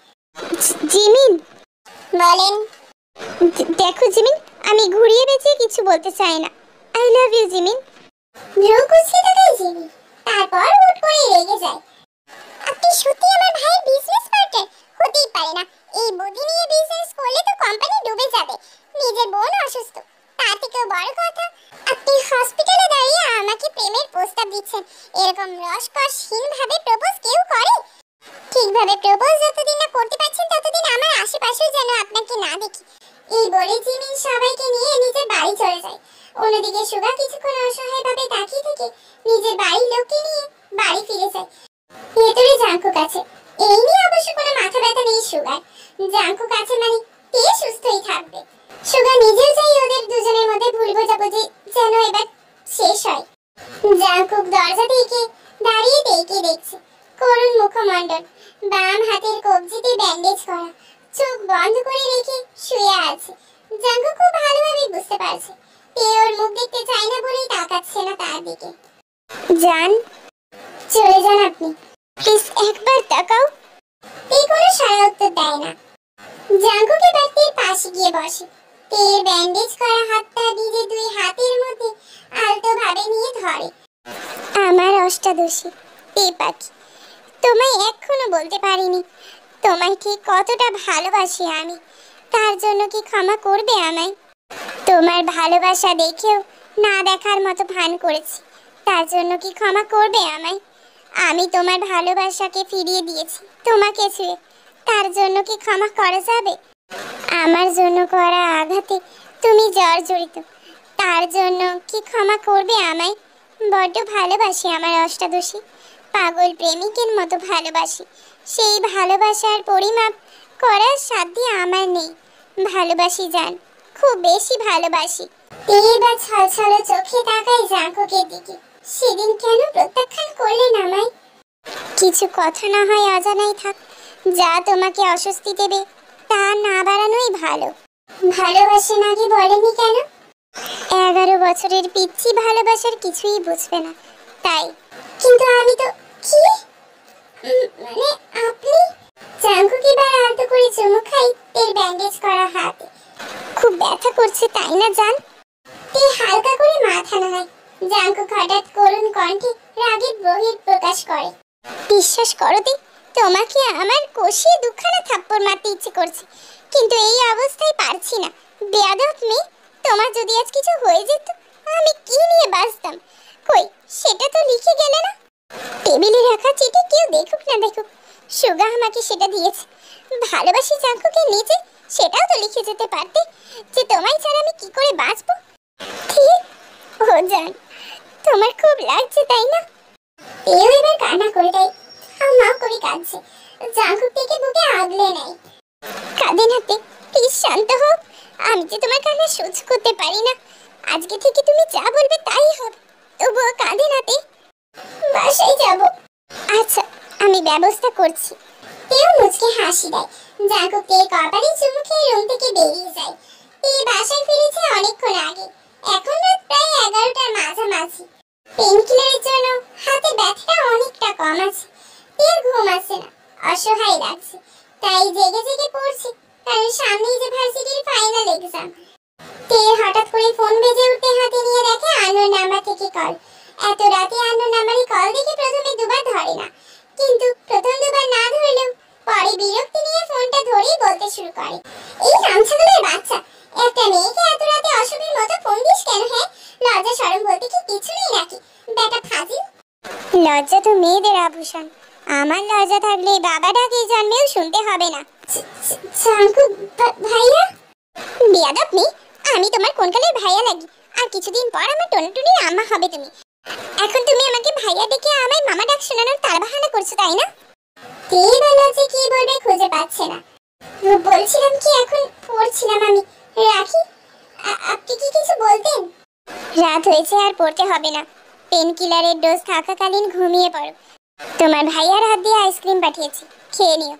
জিমিন বলেন। দেখো জিমিন, আমি ঘুরিয়ে পেঁচিয়ে কিছু বলতে চাই না। I love you Jimin. ভ্রু কুচকে তাকায় জিমিন, তারপর হুট করে রেগে যায়। আপনি সত্যি আমার ভাইয়ের বিজনেস পার্টনার? হতেই পারে না, এই বুদ্ধি নিয়ে বিজনেস করলে তো কোম্পানি ডুবে যাবে। নিজের বোন অসুস্থ, তার থেকেও বড় কথা আপনি হসপিটালে দাঁড়িয়ে আমাকে প্রেমের প্রস্তাব দিচ্ছেন। এরকম রসকসহীন ভাবে প্রপোজ কেউ করে? ঠিকভাবে প্রপোজ যতদিন না করতে পারছেন ততদিন আমার আশেপাশেও যেন আপনাকে না দেখি। এই বলে জিমিন সবাইকে নিয়ে নিজের বাড়ি চলে যায়। অন্যদিকে সুগা কিছুক্ষণ অসহায়ভাবে তাকিয়ে থেকে নিজের বাড়ির লোককে নিয়ে বাড়ি ফিরে যায়। ভেতরে জাঙ্কুক আছে, এই নিয়ে অবশ্য কোনো মাথা ব্যথা নেই সুগার। জাঙ্কুক আছে মানে কে সুস্থই থাকবে। সুগা নিজেও চাই ওদের দুজনের মধ্যে ভুল বোঝাবুঝি যেন এবার শেষ হয়। জাঙ্কুক দরজা থেকে দাঁড়িয়ে তেইকে দেখছে। করুণ মুখমণ্ডল, বাম হাতের কবজিতে ব্যান্ডেজ করা, চোখ বন্ধ করে রেখে শুয়ে আছে। জাঙ্কুক খুব ভালোভাবে বুঝতে পারছে তে ওর মুখ দেখতে চায় না বলেই তাকাচ্ছে না তার দিকে। জান, চলে যান আপনি, প্লিজ একবার তাকাও। তে কোনো সারা উত্তর দেয় না। জাঙ্কুক এবার তের পাশে গিয়ে বসে। তের ব্যান্ডেজ করা হাতটা নিজের দুই হাতের মধ্যে আলতো ভাবে নিয়ে ধরে। আমার অষ্টাদশী তে পাখি, তোমায় এখনো বলতে পারিনি তোমায় ঠিক কতটা ভালোবাসি আমি। তার জন্য কি ক্ষমা করবে আমায়? তোমার ভালোবাসা দেখেও না দেখার মতো ভান করেছি, তার জন্য কি ক্ষমা করবে আমায়? আমি তোমার ভালোবাসাকে ফিরিয়ে দিয়েছি তোমাকে ছুঁয়ে, তার জন্য কি ক্ষমা করা যাবে? আমার জন্য করা আঘাতে তুমি জর্জরিত, তার জন্য কি ক্ষমা করবে আমায়? বড্ড ভালোবাসি আমার অষ্টাদশী, পাগল প্রেমিকের মতো ভালোবাসি। সেই ভালোবাসার পরিমাপ করার সাধ্য আমার নেই। ভালোবাসি জান, খুব বেশি ভালোবাসি। তে এবার ছলছল চোখে তাকায় জাঙ্কুকের দিকে। সেদিন কেন প্রত্যাখ্যান করলেন আমায়? কিছু কথা না হয় অজানাই থাক, যা তোমাকে অস্বস্তি দেবে তা না বাড়ানোই ভালো। ভালোবাসেন আগে বলেনি কেন? 11 বছরের পিচ্ছি ভালোবাসার কিছুই বুঝবে না, তাই। কিন্তু আমি তো কি মানে আপনি? জাঙ্কুক এবার আলতো করে চুমু খাই তের ব্যান্ডেজ করা হাতে। খুব ব্যথা করছে তাই না জান? তে হালকা করে মাথা নাড়ায়। জাঙ্কুক হঠাৎ করুণ কণ্ঠে রাগের বহির প্রকাশ করে। বিশ্বাস করো দি, তোমাকে আমার কষিয়ে দুখানা থাপ্পড় মারতে ইচ্ছে করছে, কিন্তু এই অবস্থায় পারছি না। বেয়াদব মেয়ে, তোমার যদি আজ কিছু হয়ে যেত আমি কি নিয়ে বাঁচতাম? কই, সেটা তো লিখে গেলে না। টেবিলে রাখা চিঠি কেউ দেখুক না দেখুক, সুগা আমাকে সেটা দিয়েছে। ভালোবাসি জাঙ্কুকে নিচে সেটাও তো লিখে যেতে পারতে, যে তোমায় ছাড়া আমি কি করে বাঁচবো। ঠিক, ও জান, তোমার খুব লাগছে তাই না? তেও এবার কান্না করে দেয়, হামা করে কাঁদছে। জাঙ্কুক থেকে বুকে আগলে নেয়। কাঁদে নাতে, প্লিজ শান্ত হও। আমি যে তোমার কান্না সহ্য করতে পারি না। আজকে থেকে তুমি যা বলবে তাই হবে, তবুও কাঁদে নাতে। বাসায় যাব। আচ্ছা, আমি ব্যবস্থা করছি। তেও মুচকে হাসি দেয়। জাঙ্কুক তের কপালে চুমু খেয়ে রুম থেকে বেরিয়ে যায়। তে বাসায় ফিরেছে অনেকক্ষণ আগে। এখন রাত প্রায় 11টার মাঝামাঝি। পেনকিলারের জন্য হাতে ব্যথাটা অনেকটা কম আছে। তের ঘুম আসছে না, অসহায় লাগছে, তাই জেগে জেগে পড়ছে, কারণ সামনেই যে ভার্সিটির ফাইনাল এক্সাম। তের হঠাৎ করে ফোন বেজে উঠতে হাতে নিয়ে দেখে আননোন নাম্বার থেকে কল। এত রাতে আননোন নাম্বারে কল দেখে প্রথমে দুবার ধরে না, কিন্তু প্রথম দুবার না ধরলেও পরে বিরক্তি নিয়ে ফোনটা ধরেই বলতে শুরু করে, এই রামছাগলের বাচ্চা, একটা মেয়েকে এত রাতে অসুখের মতো ফোন দিস কেন? হ্যাঁ, লজ্জা শরম বলতে কি কিছু নেই নাকি? বেটা ফাজিল। লজ্জা তো মেয়েদের আভূষণ, আমার লজ্জা থাকলে বাবা ডাকে জন্মেও শুনতে হবে না। জাঙ্কুক ভাইয়া? বেয়াদব মেয়ে, আমি তোমার কোনকালের ভাইয়া লাগি? আর কিছুদিন পর আমার টুনটুনির আম্মা হবে তুমি। এখন তুমি আমাকে ভাইয়া ডেকে আমায় মামা ডাক শোনানোর তালবাহানা করছো তাই না? কে বলল যে কি বলবে খুঁজে পাচ্ছে না। বলছিলাম কি, এখন পড়ছিলাম আমি, রাখি। আপনি কি কিছু বলতেন? রাত হয়েছে, আর পড়তে হবে না। পেন কিলারের ডোজ থাকাকালীন ঘুমিয়ে পড়ো। তোমার ভাইয়ার হাত দিয়ে আইসক্রিম পাঠিয়েছি, খেয়ে নিও।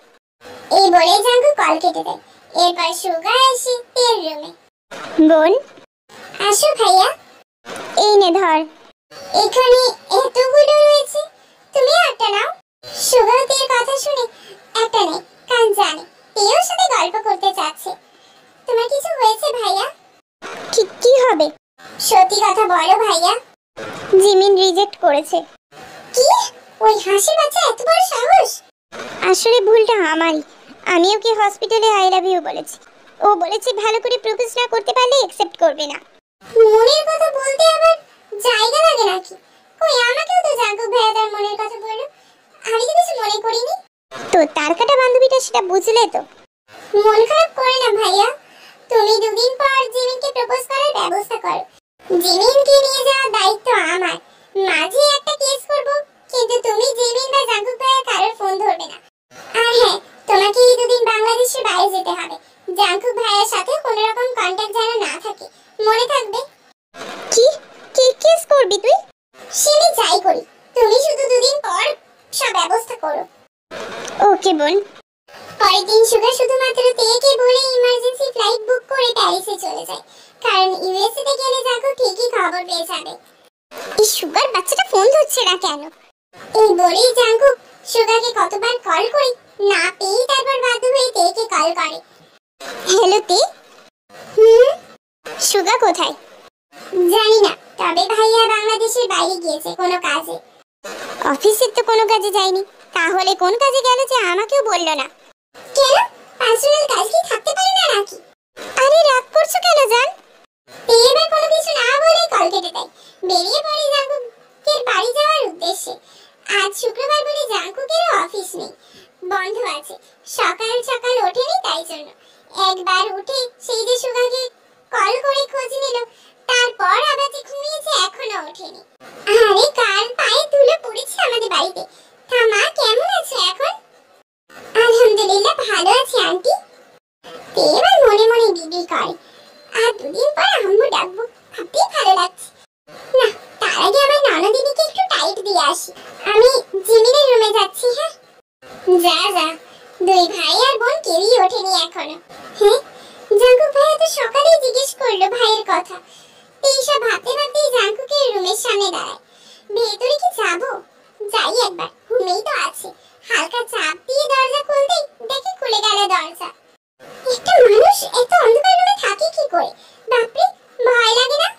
এই বলে জাঙ্কুক কল কেটে দেয়। এরপর সুগা এসে তের রুমে। বোন, আসো ভাইয়া। এই নে ধর। এখানে এতগুলো রয়েছে, তুমি একটা নাও। সুগা তের কথা শুনে একটা নেই, কারণ জানে তের সাথে গল্প করতে চাচ্ছে। তোমার কিছু হয়েছে ভাইয়া? কি হবে? সত্যি কথা বলো ভাইয়া। জিমিন রিজেক্ট করেছে। কি? ওই হাসি বাচ্চা এত বড় সাহস? আসলে ভুলটা আমারই। আমি ওকে হসপিটালে আই লাভ ইউ বলেছি। ও বলেছে ভালো করে প্রপোজ না করতে পারলে অ্যাকসেপ্ট করবে না। মনের কথা বলতে আবার জায়গা লাগে নাকি? কই, আমাকেও তো জাঙ্কুক ভাইয়া তার মনের কথা বললো, আমি তো কিছু মনে করিনি। তো তার কাটা বান্ধবীটা সেটা বুঝলে তো? মন খারাপ করে না ভাইয়া, তুমি দুদিন পর জিমিনকে প্রপোজ করার ব্যবস্থা করো। জিমিনকে নিয়ে যাওয়ার দায়িত্ব আমার। মাঝে একটা কেস করব, কিন্তু তুমি জিমিন বা জাঙ্কুক ভাইয়ের কারোর ফোন ধরবে না। আর হ্যাঁ, তোমাকে এই দুদিন বাংলাদেশের বাইরে যেতে হবে। জাঙ্কুক ভাইয়ের সাথে কোনো রকম কন্টাক্ট যেন না থাকে, মনে থাকবে। কি কি কেস করবি তুই? সে আমি যাই করি, তুমি শুধু দুদিন পর সব ব্যবস্থা করো। ওকে বোন। পরের দিন সুগা শুধুমাত্র তেকে বলে ইমার্জেন্সি ফ্লাইট বুক করে প্যারিসে চলে যায়, কারণ ইউএসএ তে গেলে জাঙ্কুক ঠিকই খবর পেয়ে যাবে। এই সুগার বাচ্চাটা ফোন ধরছে না কেন? এই বলেই জাঙ্কুক সুগাকে কতবার কল করে না পেয়ে তারপর বাধ্য হয়ে তেকে কল করে। হ্যালো তে। হুম, সুগা কোথায়? জানি না, তবে ভাইয়া বাংলাদেশের বাইরে গিয়েছে কোনো কাজে। অফিসের তো কোনো কাজে যায়নি, তাহলে কোন কাজে গেল যে আমাকেও বললো না? কেন, পার্সোনাল কাজ কি থাকতে পারে না নাকি? আরে রাগ করছো কেন জান? এবার কোনো কিছু না বলে কল কেটে দেয়। বেরিয়ে পড়ে জাঙ্কুকের বাড়ি যাওয়ার উদ্দেশ্যে। আজ শুক্রবার বলে জাঙ্কুকেরও অফিস নেই, বন্ধ আছে। সকাল সকাল ওঠেনি, তাই জন্য একবার উঠে সেই যে সুগাকে কল করে খোঁজ নিল, তারপর আবার যে ঘুমিয়েছে এখনো ওঠেনি। আরে কাল পায়ে ধুলো পড়েছে আমাদের বাড়িতে। তা মা কেমন আছো এখন? আলহামদুলিল্লাহ ভালো আছি আন্টি। এবার মনে মনে বিবি করে, আর দুদিন পর আম্মু ডাকবো, ভাবতেই ভালো লাগছে। না, তার আগে আমার ননদিনীকে একটু টাইট দিয়ে আসি। আমি জিমিনের রুমে যাচ্ছি। হ্যাঁ যা যা, দুই ভাই আর বোন কেউই ওঠেনি এখনো। হ্যাঁ, জাঙ্কুক ভাইয়া তো সকালেই জিজ্ঞেস করলো ভাইয়ের কথা। এইসব ভাবতে ভাবতেই জাঙ্কুকের রুমের সামনে দাঁড়ায়। ভেতরে কি যাবো? যাই একবার, ঘুমেই তো আছে। হালকা চাপ দিয়ে দরজা খুলতেই দেখে খুলে গেল দরজা। একটা মানুষ এত অন্ধকার রুমে থাকে কি করে? বাপরে, ভয় লাগে না?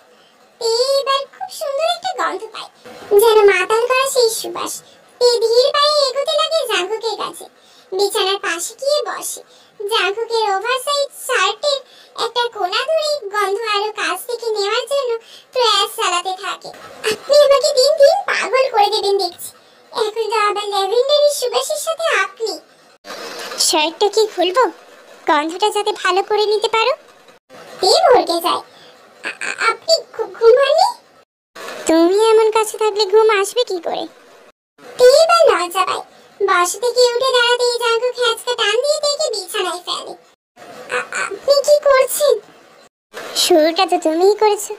এবার খুব সুন্দর একটা গন্ধ পায়, যেন মাতাল করা সেই সুবাস। ধীর পায়ে এগোতে লাগে জাঙ্কুকের কাছে। বিছানার পাশে গিয়ে বসে। জাঙ্কুকের ওভারসাইজ শার্টের একটা কোণা ধরে গন্ধ আরো কাছ থেকে নেওয়ার জন্য প্রয়াস চালাতে থাকে। আপনি আমাকে দিন দিন পাগল করে দেবেন দেখছি। এখন তো আবার ল্যাভেন্ডারের সুবাসের সাথে আপনি। শার্টটা কি খুলবো, গন্ধটা যাতে ভালো করে নিতে পারো? ভরকে যায়। আপনি ঘুমাননি? তুমি এমন কাছে থাকলে ঘুম আসবে কি করে? এবার লজ্জা পায়। বসা থেকে উঠে দাঁড়াতেই জাঙ্কুক হ্যাঁচকা টান দিয়ে থেকে বিছানায় ফেলে। আপনি কি করছেন? শুরুটা তো তুমিই করেছো,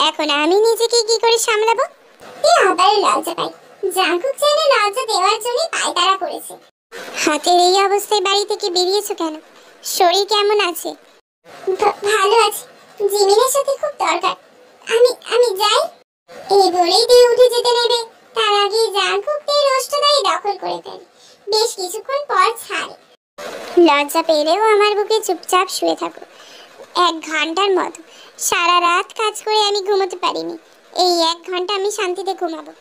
এখন আমি নিজেকে কি করে সামলাবো? আবার লজ্জা পায়। জাঙ্কুক যেন লজ্জা দেওয়ার জন্য পায়তারা করেছে। হাতের এই অবস্থায় বাড়ি থেকে বেরিয়েছো কেন? শরীর কেমন আছে? ভালো আছে, জিমিনের সাথে খুব দরকার। আমি যাই। এই বলেই দিয়ে উঠে যেতে নেবে, তার আগে জাঙ্কুক তের রোস্টদারি দখল করে ফেলে। বেশ কিছুক্ষণ পর ছাড়ে। লজ্জা পেলেও আমার বুকে চুপচাপ শুয়ে থাকো 1 ঘন্টার মতো। সারা রাত কাজ করে আমি ঘুমোতে পারিনি, এই 1 ঘন্টা আমি শান্তিতে ঘুমাবো।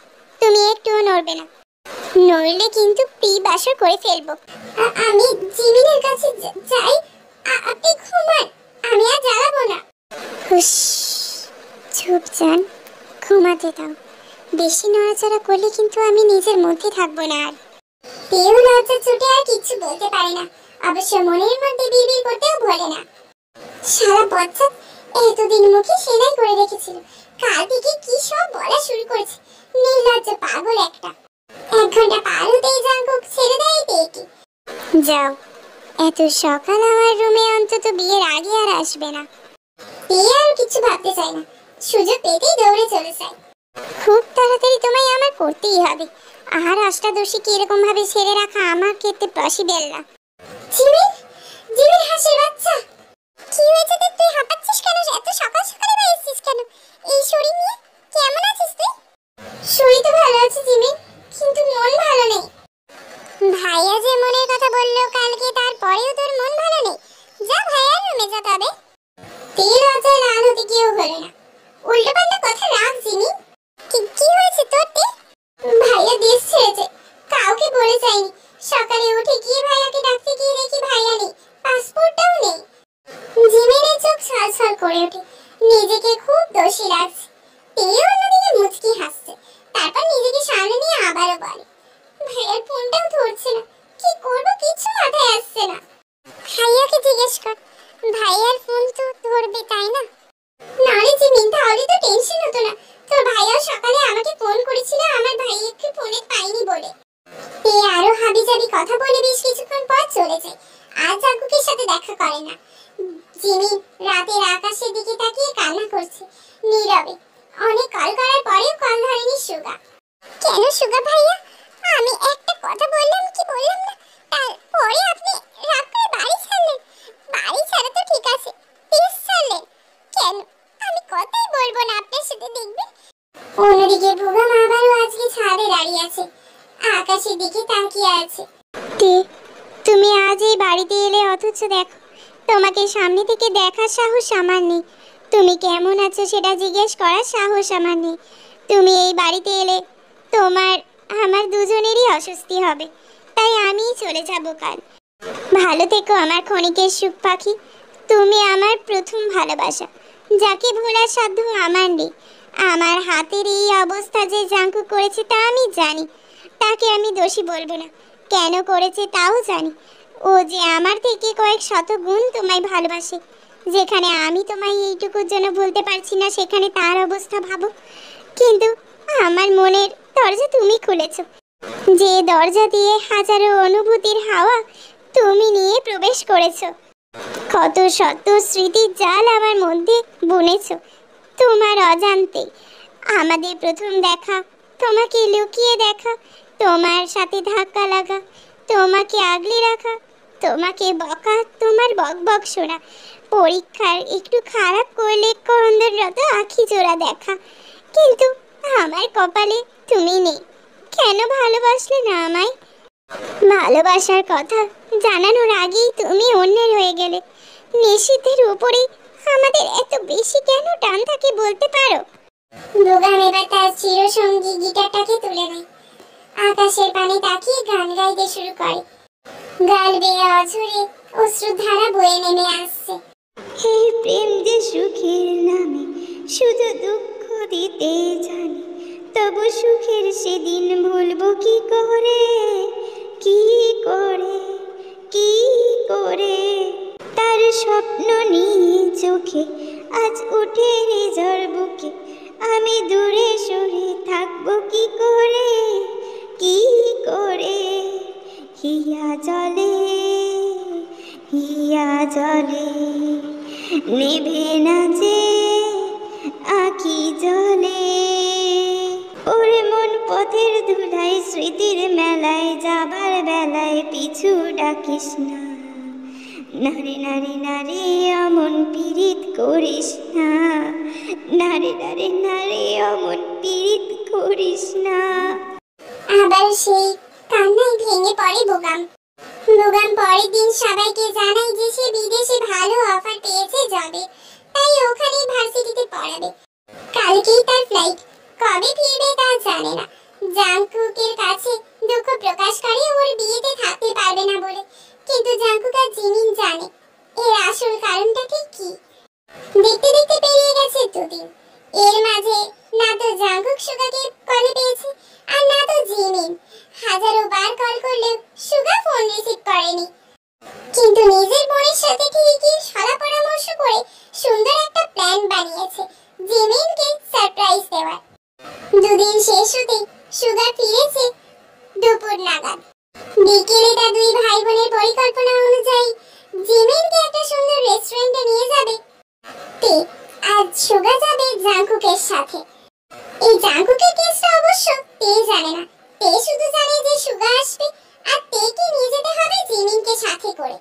তুমি একটুও নড়বে না, নড়লে কিন্তু বাসর করে ফেলবো। আমি জিমিনের কাছে যাই, আপনি ঘুমান, আমি আর জ্বালাবো না। হুশ, চুপ জান, ঘুমাতে দাও। বেশি নড়াচড়া করলে কিন্তু আমি নিজের মধ্যে থাকবো না আর। তেও লজ্জা ছুটে আর কিছু বলতে পারে না, অবশ্য মনের মধ্যে বিড়বিড় করতেও ভোলে না। সারা বছর এতদিন মুখে সেলাই করে রেখেছিল, কাল থেকে কি সব বলা শুরু করেছে। নির্লজ্জ পাগল একটা। 1 ঘন্টা পার হতেই জাঙ্কুক ছেড়ে দেয় তেকে। যাও, এত সকাল আমার রুমে অন্তত বিয়ের আগে আর আসবে না। তে আর কিছু ভাবতে চায় না, সুযোগ পেতেই দৌড়ে চলে যায়। খুব তাড়াতাড়ি তোমায় আমার করতেই হবে। আর অষ্টাদশী কি এরকম ভাবে ছেড়ে রাখা আমার ক্ষেত্রে পসিবল না। জিমিন, জিমিন হাসির বাচ্চা, কি হয়েছে তোর? তুই হাঁপাচ্ছিস কেন? এত সকাল সকালে বেরিয়েছিস কেন এই শরীর নিয়ে? কেমন আছিস তুই? শরীর তো ভালো আছে জিমিন, কিন্তু মন ভালো নেই। ভাইয়া যে মনের কথা বললো কালকে, তারপরেও তোর মন ভালো নেই? যা ভাইয়ার রুমে যা তবে। তেল লজ্জায় লাল হতে গিয়েও হলো না। উল্টো পাল্টা কথা রাখ জিমিন। কি হয়েছে তোর? ভাইয়া দেশ ছেড়েছে, কাউকে বলে যায়নি। সকালে উঠে গিয়ে ভাইয়াকে ডাকতে গিয়ে দেখি ভাইয়া নেই, পাসপোর্টটাও নেই। জিমিনের চোখ ছলছল করে ওঠে, নিজেকে খুব দোষী লাগছে। তেও অন্যদিকে মুচকি হাসছে, তারপর নিজেকে সামনে নিয়ে আবারও বলে, ভাইয়ার ফোনটাও ধরছে না, কি করবো কিছু মাথায় আসছে না। ভাইয়াকে জিজ্ঞেস কর, ভাইয়ার ফোন তো ধরবে তাই না? না রে জিমিন, তাহলে তো টেনশন পারে না। জিমিন রাতের আকাশের দিকে তাকিয়ে কান্না করছে নীরবে। অনেক কল করার পরেও কল ধরেনি সুগা। কেন সুগা ভাইয়া, আমি একটা কথা বললাম কি বললাম না, তারপরে আপনি রাগ করে বাড়ি ছাড়লেন? বাড়ি ছাড়া তো ঠিক আছে, পিস ছাড়লেন কেন? আমি কথাই বলবো না আপনার সাথে, দেখবেন। অন্যদিকে ভুগা আবারও আজকে ছাদে দাঁড়িয়ে আছে, আকাশের দিকে তাকিয়ে আছে। তুমি আজ এই বাড়িতে এলে, অথচ দেখো তোমাকে সামনে থেকে দেখার সাহস আমার নেই। তুমি কেমন আছো সেটা জিজ্ঞেস করার সাহস আমার নেই। তুমি এই বাড়িতে এলে আমার দুজনেরই অস্বস্তি হবে, তাই আমিই চলে যাব কাল। ভালো থেকো আমার ক্ষণিকের সুখ পাখি। তুমি আমার প্রথম ভালোবাসা, যাকে ভোলার সাধ্য আমার নেই। আমার হাতের এই অবস্থা যে জাঙ্কু করেছে তা আমি জানি, তাকে আমি দোষী বলবো না। কেন করেছে তাও জানি। ও যে আমার থেকে কয়েক শত গুণ তোমায় ভালোবাসে। যেখানে আমি তোমায় এইটুকুর জন্য বলতে পারছি না, সেখানে তার অবস্থা ভাবো। কিন্তু আমার মনের দরজা তুমি খুলেছো, যে দরজা দিয়ে হাজারো অনুভূতির হাওয়া তুমি নিয়ে প্রবেশ করেছো। কত শত স্মৃতির জাল আমার মধ্যে বুনেছো তোমার অজান্তে। আমাদের প্রথম দেখা, তোমাকে লুকিয়ে দেখা, তোমার সাথে ধাক্কা লাগা, তোমাকে আগলে রাখা, তোমাকে বকা, তোমার বকবক শোনা, পরীক্ষার একটু খারাপ করলে করন্দনরত আঁখি জোড়া দেখা। কিন্তু আমার কপালে তুমি নেই। কেন ভালোবাসলে না আমায়? ভালোবাসার কথা জানানোর আগেই তুমি অন্যের হয়ে গেলে। নিশীথের উপরে আমাদের এত বেশি কেন টান থাকে বলতে পারো? ভুগান এবার তার চিরসঙ্গী গিটারটাকে তুলে নেয়, আকাশের পানে তাকিয়ে গান গাইতে শুরু করে। গাল বেয়ে অঝরে অশ্রুধারা বয়ে নেমে আসছে। হে প্রেম যে সুখের নামে শুধু দুঃখ দিতে জানি, তবু সুখের সেদিন ভুলবো কি করে, কি করে, কি করে? তার স্বপ্ন নিয়ে চোখে আজ উঠে রে ঝড় বুকে, আমি দূরে সরে থাকবো কি করে, কি করে? হিয়া জলে, হিয়া জলে, নেভে না যে আঁখি জলে। ওরে মন পথের ধুলায় স্মৃতির মেলায় যাবার বেলায় পিছু ডাকিস না। নারে নারে নারে অমন পীড়িত করিস না, নারে নারে নারে অমন পীড়িত করিস না। আবার সেই কান্নায় ভেঙে পড়ে ভুগাম। ভুগাম পরের দিন সবাইকে জানায় যে সে বিদেশে ভালো অফার পেয়েছে জবে, তাই ওখানেই ভার্সিটিতে পড়াবে। কালকেই তার ফ্লাইট, কবে ফিরবে তা জানে না। জাংকুকের কাছে দুঃখ প্রকাশ করে ওর বিয়েতে থাকতে পারবে না বলে, কিন্তু জাংকুক আর জিমিন জানে এর আসল কারণটা ঠিক কি। দেখতে দেখতে পেরিয়ে গেছে 2 দিন। এর মাঝে না তো জাংকুক সুগাকে কলে পেয়েছে, আর না তো জিমিন। হাজারো বার কল করলেও সুগা ফোন রিসিভ করেনি। কিন্তু নিজের বোনের সাথে ঠিকই সলা পরামর্শ করে সুন্দর একটা প্ল্যান বানিয়েছে জিমিনকে সারপ্রাইজ দেওয়ার। 2 দিন শেষ হতেই সুগা ফিরেছে দুপুর নাগাদ। বিকেলে তার 2 ভাই বোনের পরিকল্পনা অনুযায়ী জিমিনকে একটা সুন্দর রেস্টুরেন্টে নিয়ে যাবে তে। আজ সুগা যাবে জাংকুকের সাথে। এই জাংকুকের কেসটা অবশ্য তে জানে না। তে শুধু জানে যে সুগা আসবে আর তেকে নিয়ে যেতে হবে জিমিনকে সাথে করে।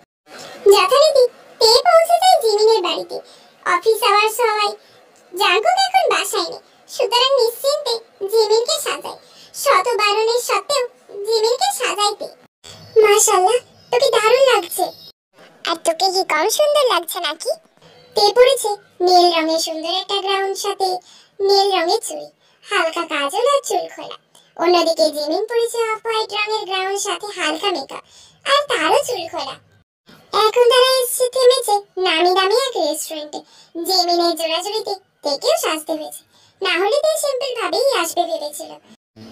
যথারীতি তে পৌঁছে যায় জিমিনের বাড়িতে। অফিস আওয়ার সবাই জাংকুক এখন বাসায় নেই, সুতরাং নিশ্চিন্তে জিমিনকে সাজায়। শত বারণের সত্ত্বেও জিমিনকে সাজাইতে। মাশাআল্লাহ, তোকে দারুণ লাগছে। আর তোকে কি কম সুন্দর লাগছে নাকি? তে পড়েছে নীল রঙের সুন্দর একটা গ্রাউন্ড, সাথে নীল রঙের চুড়ি, হালকা কাজল আর চুল খোলা। অন্যদিকে জিমিন পড়েছে অফ হোয়াইট রঙের গ্রাউন্ড, সাথে হালকা মেকআপ আর তারও চুল খোলা। এখন তারা এসেছে থেমেছে নামি দামি এক রেস্টুরেন্টে। জিমিনের জোড়াজুড়িতে তেকেও সাজতে হয়েছে, না হলে তে সিম্পল ভাবেই আসবে ভেবেছিল।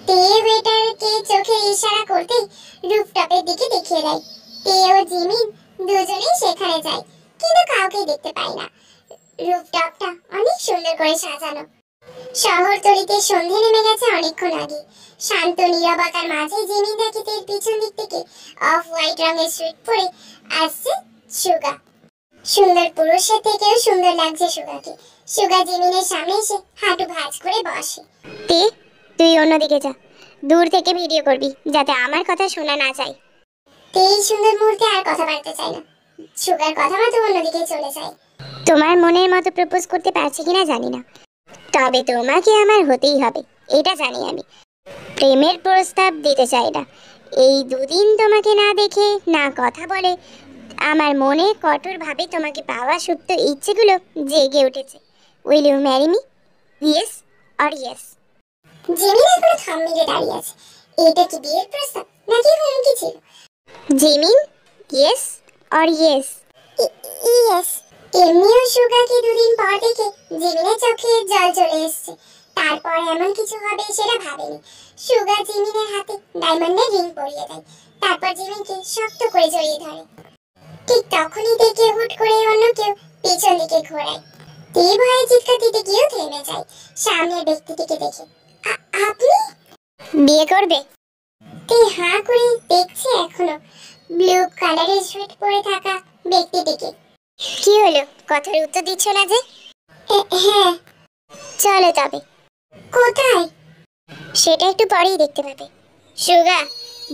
তে ওয়েটারকে চোখে ইশারা করতেই রুফটপের দিকে দেখিয়ে দেয়। তে ও জিমিন দুজনেই সেখানে যায়, কিন্তু কাউকে দেখতে পায় না। রুফটপটা অনেক সুন্দর করে সাজানো। শহরতলিতে সন্ধে নেমে গেছে অনেকক্ষণ আগে। শান্ত নীরবতার মাঝে জিমিন দেখে তের পিছন দিক থেকে অফ হোয়াইট রঙের স্যুট পরে আসছে সুগা। সুন্দর পুরুষের থেকেও সুন্দর লাগছে সুগাকে। সুগা জিমিনের সামনে এসে হাঁটু ভাঁজ করে বসে। তে তুই অন্যদিকে যা, দূর থেকে ভিডিও করবি যাতে আমার কথা শোনা না যায়। এই সুন্দর মুহূর্তে আর কথা বাড়তে চায় না, সুগার কথা মতো অন্যদিকে চলে যায়। তোমার মনের মতো প্রপোজ করতে পারছি কিনা জানি না, তবে তোমাকে আমার হতেই হবে, এটা জানি আমি। প্রেমের প্রস্তাব দিতে চাই না। এই দুদিন তোমাকে না দেখে না কথা বলে আমার মনে কঠোরভাবে তোমাকে পাওয়া সুপ্ত ইচ্ছেগুলো জেগে উঠেছে। Will you marry me? Yes or yes? Jimin এখনো থম মেরে দাঁড়িয়ে আছে। এটা কি বিয়ের প্রস্তাব নাকি হুমকি ছিল? Jimin, yes or yes? Yes. এমনিও সুগাকে দুদিন পর দেখে জিমিনের চোখে জল চলে এসেছে। তারপর এমন কিছু হবে সেটা ভাবেনি। সুগা জিমিনের হাতে ডায়মন্ডের রিং পরিয়ে দেয়, তারপর জিমিনকে শক্ত করে জড়িয়ে ধরে। ঠিক তখনই দেখে হুট করে অন্য কেউ পেছন দিকে ঘোরায়। তে ভয়ে চিৎকার দিতে গিয়েও থেমে যায় সামনের ব্যক্তিটিকে দেখে। আপনি বিয়ে করবে? তে হাঁ করে দেখছে এখনো ব্লু কালারের শার্ট পরে থাকা ব্যক্তিটিকে। কি হলো, কথার উত্তর দিচ্ছ না যে? হ্যাঁ। চলো তবে। কোথায়? সেটা একটু পরেই দেখতে পাবে। সুগা,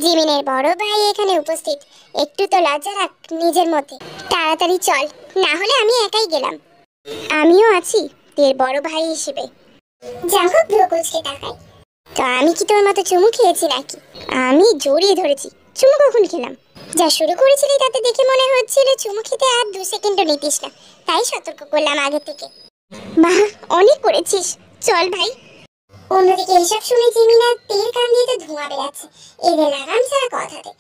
জিমিনের বড় ভাই এখানে উপস্থিত, একটু তো লজ্জা রাখ নিজের মধ্যে। তাড়াতাড়ি চল, না হলে আমি একাই গেলাম। আমিও আছি তোর বড় ভাই হিসেবে। জাঙ্কুক ভ্রু কুঁচকে তাকায়। তো আমি কি তোর মতো চুমু খেয়েছি নাকি? আমি জড়িয়ে ধরেছি, চুমু কখন খেলাম? যা শুরু করেছিলি তাতে দেখে মনে হচ্ছিল চুমু খেতে আর 2 সেকেন্ডও নিতিস না, তাই সতর্ক করলাম আগে থেকে। বাহ, অনেক করেছিস, চল ভাই। অন্যদিকে এসব শুনে জিমিন আর তীর কান দিয়ে তো ধোঁয়া বেরাচ্ছে। এদের লাগাম ছাড়া কথাতে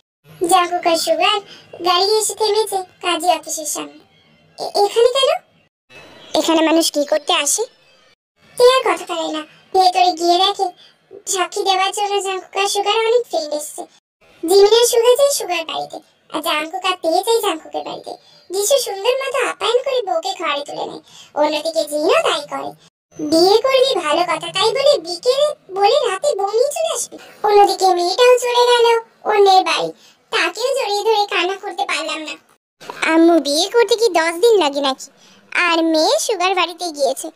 জাঙ্কুক আর সুগার গাড়ি এসে থেমেছে কাজী অফিসের সামনে। এখানে কেন? এখানে মানুষ কি করতে আসে? তে আর কথা পারে না। ভেতরে গিয়ে দেখে সাক্ষী দেওয়ার জন্য জাঙ্কুক আর সুগার অনেক ফ্রেন্ড এসছে। জিমিন আর সুগা যায় সুগার বাড়িতে, আর জাঙ্কুক আর তে যায় জাঙ্কুকের বাড়িতে। যিশু সুন্দর মতো আপ্যায়ন করে বউকে ঘরে তুলে নেয়। অন্যদিকে জিনও তাই করে। বিয়ে করবি ভালো কথা, তাই বলে বিকেলে বলে রাতে বউ নিয়ে চলে আসবি। অন্যদিকে মেয়েটাও চলে গেল অন্যের বাড়ি, তাকেও জড়িয়ে ধরে কান্না করতে পারলাম না। আম্মু, বিয়ে করতে কি 10 দিন লাগে নাকি? আর মেয়ে সুগার বাড়িতে গিয়েছে,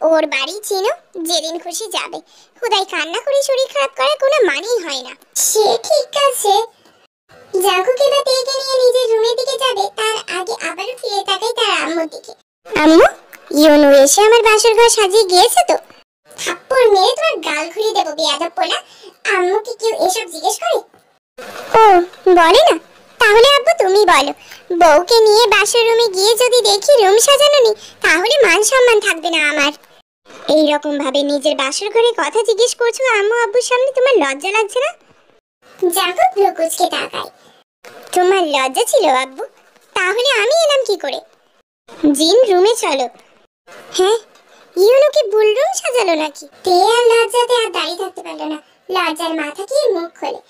ওর বাড়ি চিনো, যেদিন খুশি যাবে। খুদাই কান্না করে শরীর খারাপ করার কোনো মানেই হয় না। সে ঠিক আছে। জাঙ্কুক এবার তেকে নিয়ে নিজের রুমের দিকে যাবে, তার আগে আবারও ফিরে তাকায় তার আম্মুর দিকে। আম্মু, ইউনু এসে আমার বাসর ঘর সাজিয়ে গিয়েছে তো? থাপ্পড় মেরে তোমার গাল ঘুরিয়ে দেবো বেয়াদব পোলা। আম্মুকে কেউ এসব জিজ্ঞেস করে? ও বলে না? তাহলে আব্বু তুমি বলো, বউকে নিয়ে বাসর রুমে গিয়ে যদি দেখি রুম সাজানো নেই, তাহলে মান সম্মান থাকবে না আমার। এই রকম ভাবে নিজের বাসর ঘরে কথা জিজ্ঞেস করছো আম্মু আব্বুর সামনে, তোমার লজ্জা লাগছে না? জাঙ্কুক ভ্রু কুঁচকে তাকায়। তোমার লজ্জা ছিল আব্বু? তাহলে আমি এলাম কি করে? জিন, রুমে চলো। হ্যাঁ, ইউনুকে বুল রুম সাজালো নাকি? তে আর লজ্জাতে আর দাঁড়িয়ে থাকতে পারলো না, লজ্জার মাথা কি মুখ খোলে।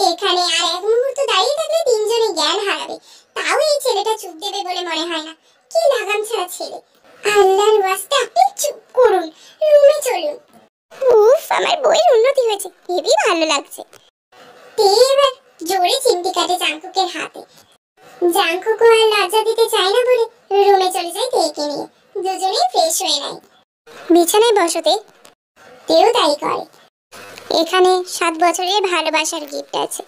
এখানে আর এক মুহূর্ত দাঁড়িয়ে থাকলে তিনজনে জ্ঞান হারাবে। তাও এই ছেলেটা চুপ দেবে বলে মনে হয় না। কি লাগাম ছাড়া ছেলে। আল্লাহর ওয়াস্তে আপনি চুপ করুন, রুমে চলুন। উফ, আমার বইয়ের উন্নতি হয়েছে, হেবি ভালো লাগছে। তে এবার জোরে চিমটি কাটে জাঙ্কুকের হাতে। জাঙ্কুক আর লজ্জা দিতে চায় না বলে রুমে চলে যায় তেকে নিয়ে। দুজনেই ফ্রেশ হয়ে নেয়। বিছানায় বসতে তেও তাই করে। এখানে 7 বছরের ভালোবাসার গিফট আছে,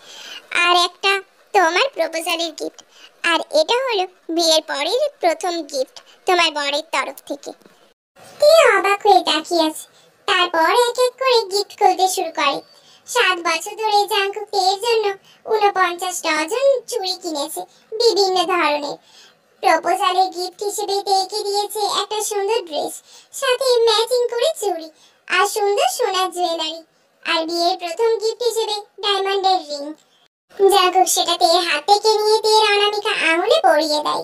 আর একটা তোমার প্রপোজালের গিফট, আর এটা হলো বিয়ের পরের প্রথম গিফট তোমার বরের তরফ থেকে। তে অবাক হয়ে তাকিয়ে আছে। তারপর এক এক করে গিফট খুলতে শুরু করে। 7 বছর ধরে জাঙ্কুক তের জন্য 49 ডজন চুড়ি কিনেছে বিভিন্ন ধরনের। প্রপোজালের গিফট হিসেবে তেকে দিয়েছে একটা সুন্দর ড্রেস, সাথে ম্যাচিং করে চুড়ি আর সুন্দর সোনার জুয়েলারি। আর বিয়ের প্রথম গিফট হিসেবে ডায়মন্ডের রিং। জাঙ্কুক সেটা তের হাত থেকে নিয়ে তের অনামিকা আঙুলে পরিয়ে দেয়।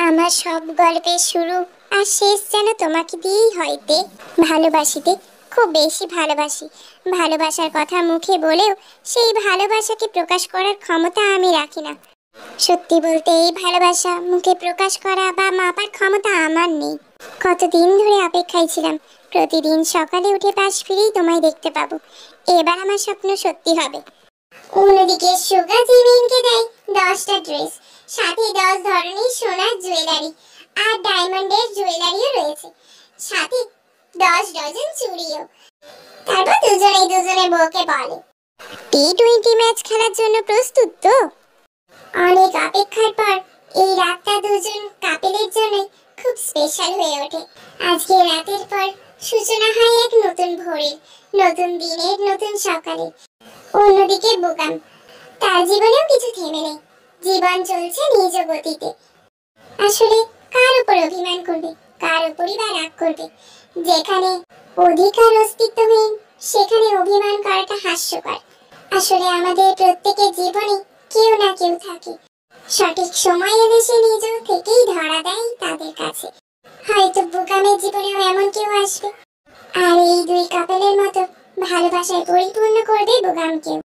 আমার সব গল্পের শুরু আর শেষ যেন তোমাকে দিয়েই হইতে। ভালোবাসিতে খুব বেশি ভালোবাসি। ভালোবাসার কথা মুখে বলেও সেই ভালোবাসাকে প্রকাশ করার ক্ষমতা আমি রাখি না। সত্যি বলতে এই ভালোবাসা মুখে প্রকাশ করা বা মাপার ক্ষমতা আমার নেই। কতদিন ধরে অপেক্ষায় ছিলাম, প্রতিদিন সকালে উঠে পাশ ফিরেই তোমায় দেখতে পাবো। এবার আমার স্বপ্ন সত্যি হবে। অন্যদিকে সুগা জিমিনকে দেয় 10টা ড্রেস, সাথে 10 ধরনের সোনার জুয়েলারি আর ডায়মন্ডের জুয়েলারিও রয়েছে, সাথে 10 ডজন চুড়িও। তারপর দুজনের বউকে বলে, টি-20 ম্যাচ খেলার জন্য প্রস্তুত তো? অনেক অপেক্ষার পর এই রাতটা দুজন কাপেলের জন্য খুব স্পেশাল হয়ে ওঠে। আজকে রাতের পর সূচনা হয় এক নতুন ভোরের, নতুন দিনের, নতুন সকালে। অন্যদিকে বোকাম, তার জীবনেও কিছু থেমে নেই, জীবন চলছে নিজ গতিতে। আসলে কার উপর অভিমান করবে, কার উপরই বা রাগ করবে? যেখানে অধিকার অস্তিত্বহীন সেখানে অভিমান করাটা হাস্যকর। আসলে আমাদের প্রত্যেকের জীবনে কেউ না কেউ থাকে, সঠিক সময় এলে সে নিজেও থেকেই ধরা দেয় তাদের কাছে। হয়তো বোকামের জীবনেও এমন কেউ আসবে, আর এই দুই কাপেলের মতো ভালোবাসায় পরিপূর্ণ করবে বোকামকেও।